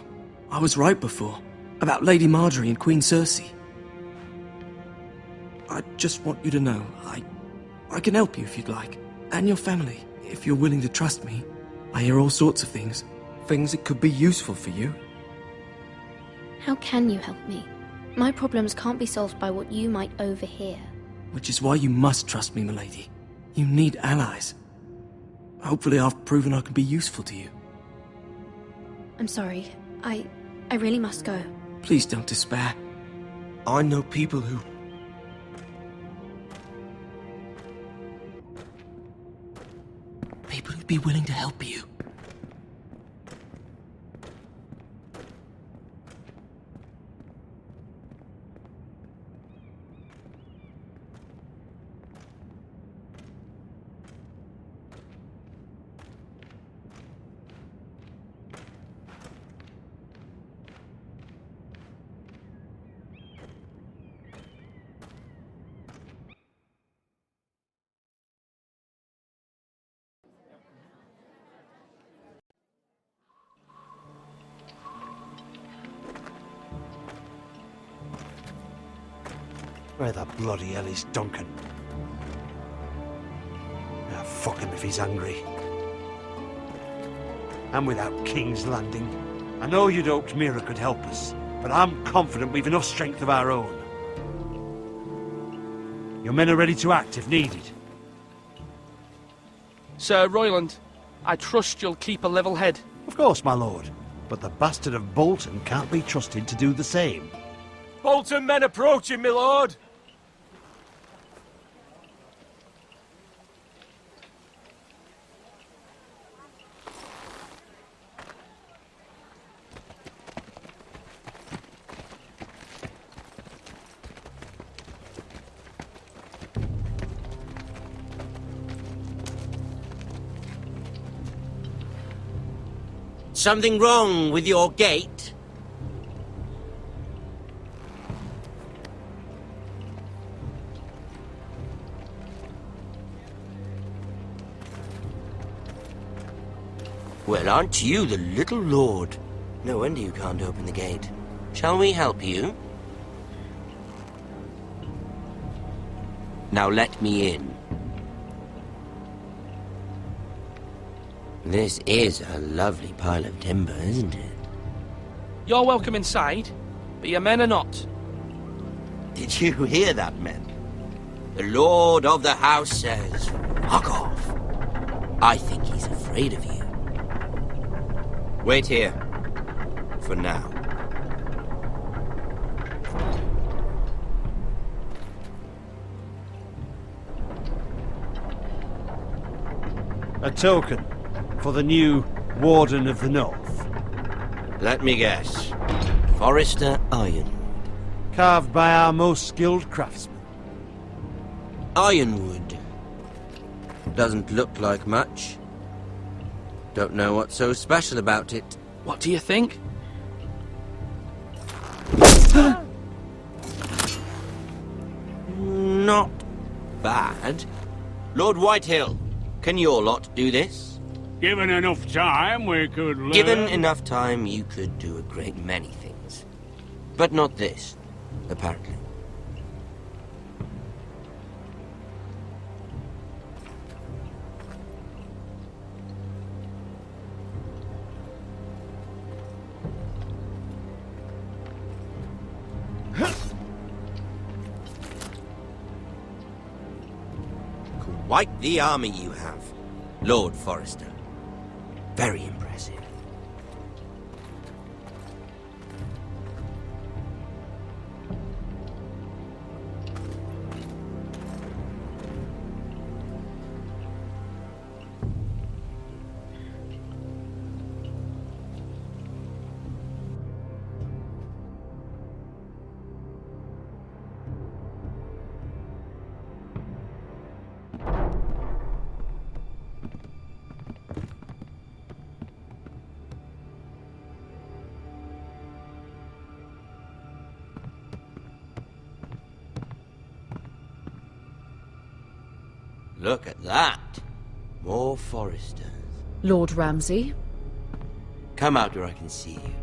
I was right before. About Lady Marjorie and Queen Cersei. I just want you to know, I can help you if you'd like. And your family, if you're willing to trust me. I hear all sorts of things. Things that could be useful for you.
How can you help me? My problems can't be solved by what you might overhear.
Which is why you must trust me, milady. You need allies. Hopefully I've proven I can be useful to you.
I'm sorry. I really must go.
Please don't despair. I know people who... People who'd be willing to help you.
Where the bloody hell is Duncan? Ah, fuck him if he's hungry. And without King's Landing. I know you'd hoped Mira could help us, but I'm confident we've enough strength of our own. Your men are ready to act if needed.
Sir Royland, I trust you'll keep a level head.
Of course, my lord. But the bastard of Bolton can't be trusted to do the same.
Bolton men approaching, my lord!
Something wrong with your gate? Well, aren't you the little lord? No wonder you can't open the gate. Shall we help you? Now let me in. This is a lovely pile of timber, isn't it?
You're welcome inside, but your men are not.
Did you hear that, men? The lord of the house says, fuck off. I think he's afraid of you. Wait here. For now.
A token for the new Warden of the North.
Let me guess. Forrester Ironwood.
Carved by our most skilled craftsmen.
Ironwood. Doesn't look like much. Don't know what's so special about it.
What do you think?
Not bad. Lord Whitehill, can your lot do this?
Given enough time, we could learn.
Given enough time, you could do a great many things. But not this, apparently. Quite the army you have, Lord Forrester. Very impressive. Look at that. More Forresters.
Lord Ramsay?
Come out where I can see you.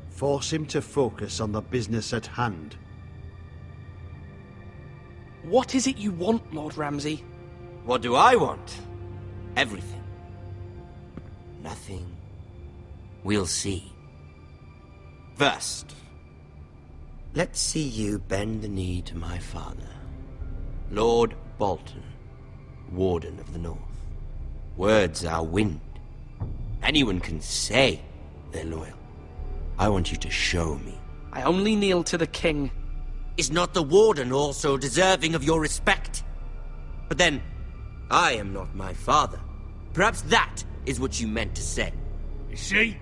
Force him to focus on the business at hand.
What is it you want, Lord Ramsay?
What do I want? Everything. Nothing. We'll see. First, let's see you bend the knee to my father, Lord Bolton, Warden of the North. Words are wind. Anyone can say they're loyal. I want you to show me.
I only kneel to the king.
Is not the Warden also deserving of your respect? But then, I am not my father. Perhaps that is what you meant to say.
You see?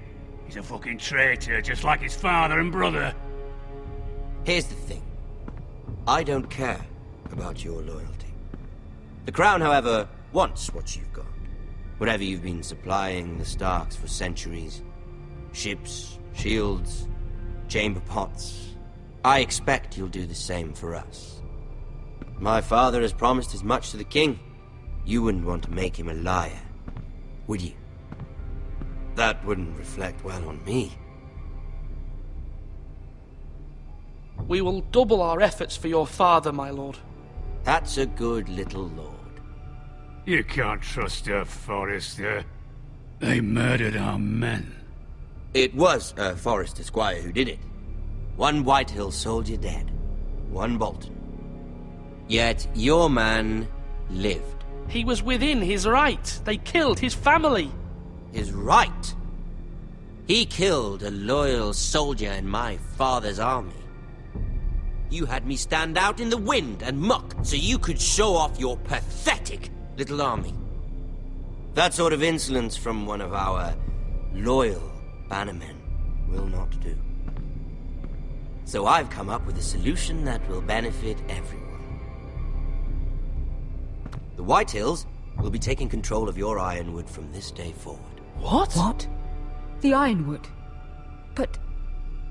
He's a fucking traitor, just like his father and brother.
Here's the thing. I don't care about your loyalty. The Crown, however, wants what you've got. Whatever you've been supplying the Starks for centuries. Ships, shields, chamber pots. I expect you'll do the same for us. My father has promised as much to the king. You wouldn't want to make him a liar, would you? That wouldn't reflect well on me.
We will double our efforts for your father, my lord.
That's a good little lord.
You can't trust her, Forrester. They murdered our men.
It was a Forrester squire who did it. One Whitehill soldier dead. One Bolton. Yet your man lived.
He was within his right. They killed his family.
His right? He killed a loyal soldier in my father's army. You had me stand out in the wind and muck so you could show off your pathetic little army. That sort of insolence from one of our loyal bannermen will not do. So I've come up with a solution that will benefit everyone. The Whitehills will be taking control of your Ironwood from this day forward.
What? What? The Ironwood? But...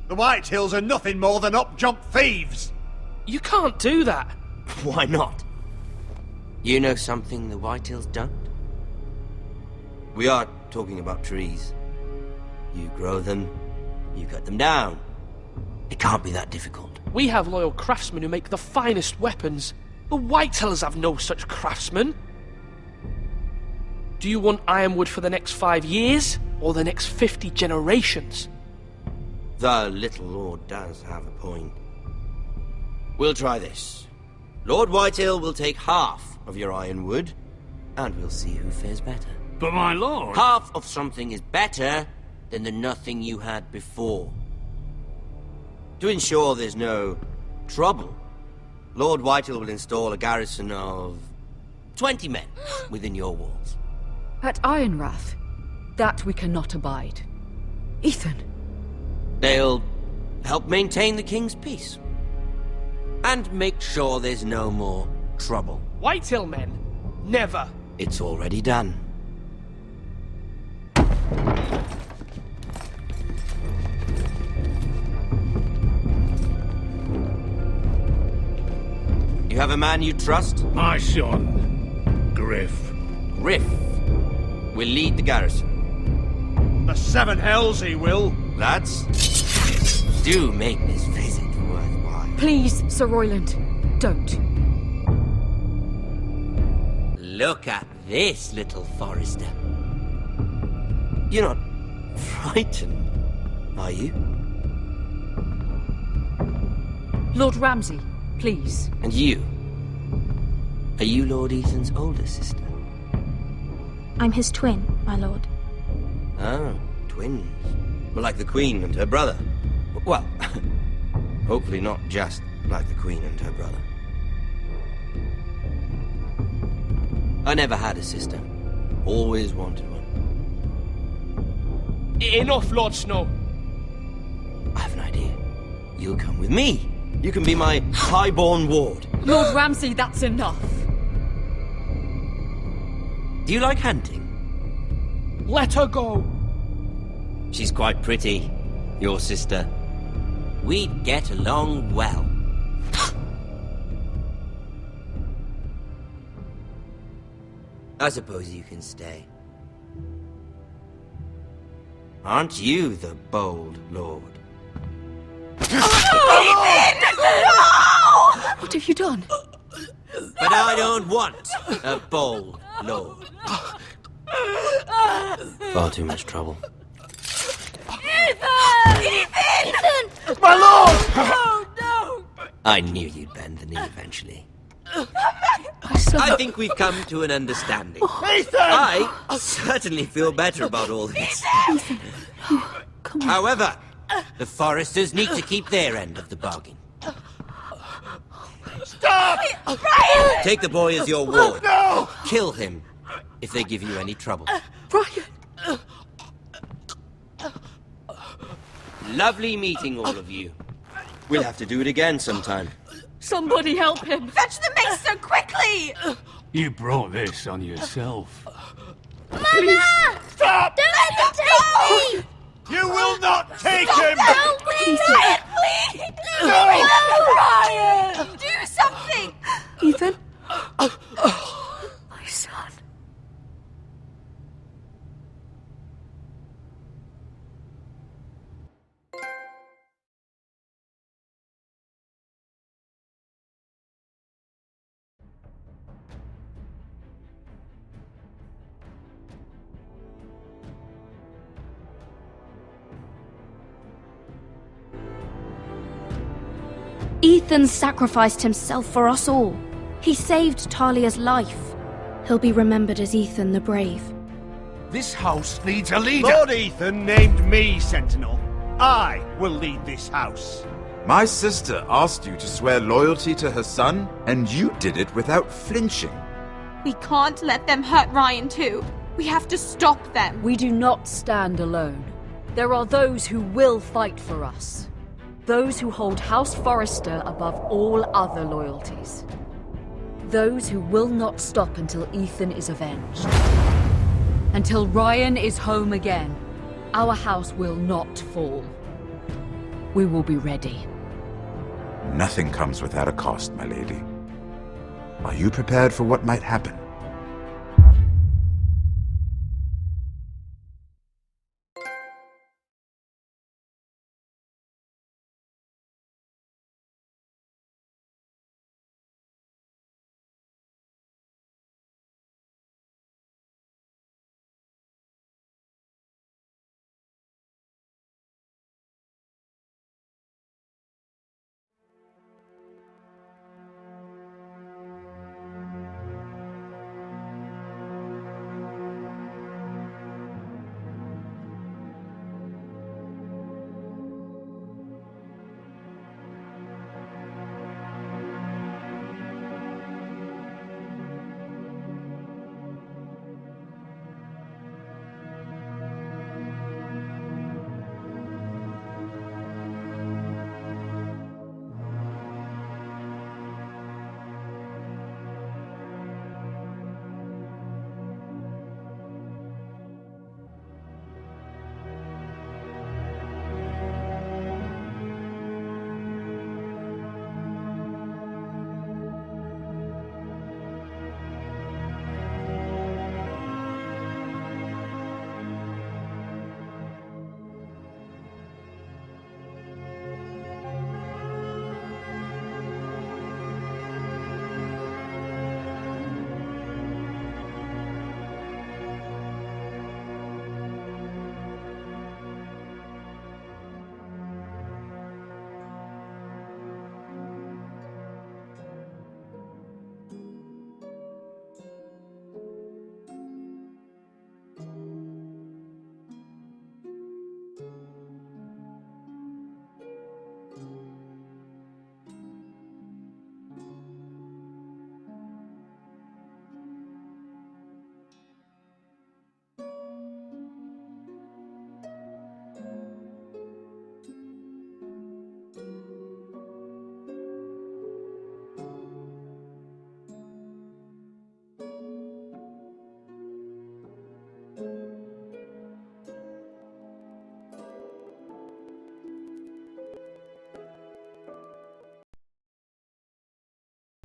The Whitehills are nothing more than up-jump thieves!
You can't do that!
Why not? You know something the Whitehills don't? We are talking about trees. You grow them, you cut them down. It can't be that difficult.
We have loyal craftsmen who make the finest weapons. The Whitehills have no such craftsmen. Do you want Ironwood for the next 5 years, or the next 50 generations?
The little lord does have a point. We'll try this. Lord Whitehill will take half of your Ironwood, and we'll see who fares better.
But my lord...
Half of something is better than the nothing you had before. To ensure there's no trouble, Lord Whitehill will install a garrison of 20 men within your walls.
At Ironrath? That we cannot abide. Ethan!
They'll help maintain the king's peace. And make sure there's no more trouble.
Whitehill men? Never.
It's already done. You have a man you trust?
My son, Griff.
Griff will lead the garrison.
The seven hells he will.
Lads, do make this visit worthwhile.
Please, Sir Royland, don't.
Look at this, little Forrester. You're not frightened, are you?
Lord Ramsay, please.
And you? Are you Lord Ethan's older sister?
I'm his twin, my lord.
Oh, twins. Well, like the Queen and her brother. Well, hopefully not just like the Queen and her brother. I never had a sister. Always wanted one.
Enough, Lord Snow.
I have an idea. You'll come with me. You can be my highborn ward.
Lord Ramsay, that's enough.
Do you like hunting?
Let her go.
She's quite pretty, your sister. We'd get along well. I suppose you can stay. Aren't you the bold lord?
What have you done?
But I don't want a bold lord. Far too much trouble.
Ethan! My lord! No, no!
I knew you'd bend the knee eventually. I think we've come to an understanding.
Ethan!
I certainly feel better about all this.
Ethan. Oh, come on.
However, the Forresters need to keep their end of the bargain.
Stop! Brian!
Take the boy as your ward.
No!
Kill him if they give you any trouble.
Brian!
Lovely meeting all of you. We'll have to do it again sometime.
Somebody help him!
Fetch the maester quickly!
You brought this on yourself.
Mama! Stop! Don't let him take me! You will not take him!
Help me! Brian, please!
No!
Brian! Do something!
Ethan? My son.
Ethan sacrificed himself for us all. He saved Talia's life. He'll be remembered as Ethan the Brave.
This house needs a leader.
Lord Ethan named me Sentinel. I will lead this house.
My sister asked you to swear loyalty to her son, and you did it without flinching.
We can't let them hurt Ryan too. We have to stop them.
We do not stand alone. There are those who will fight for us. Those who hold House Forrester above all other loyalties. those who will not stop until Ethan is avenged. Until Ryan is home again, our house will not fall. We will be ready.
Nothing comes without a cost, my lady. Are you prepared for what might happen?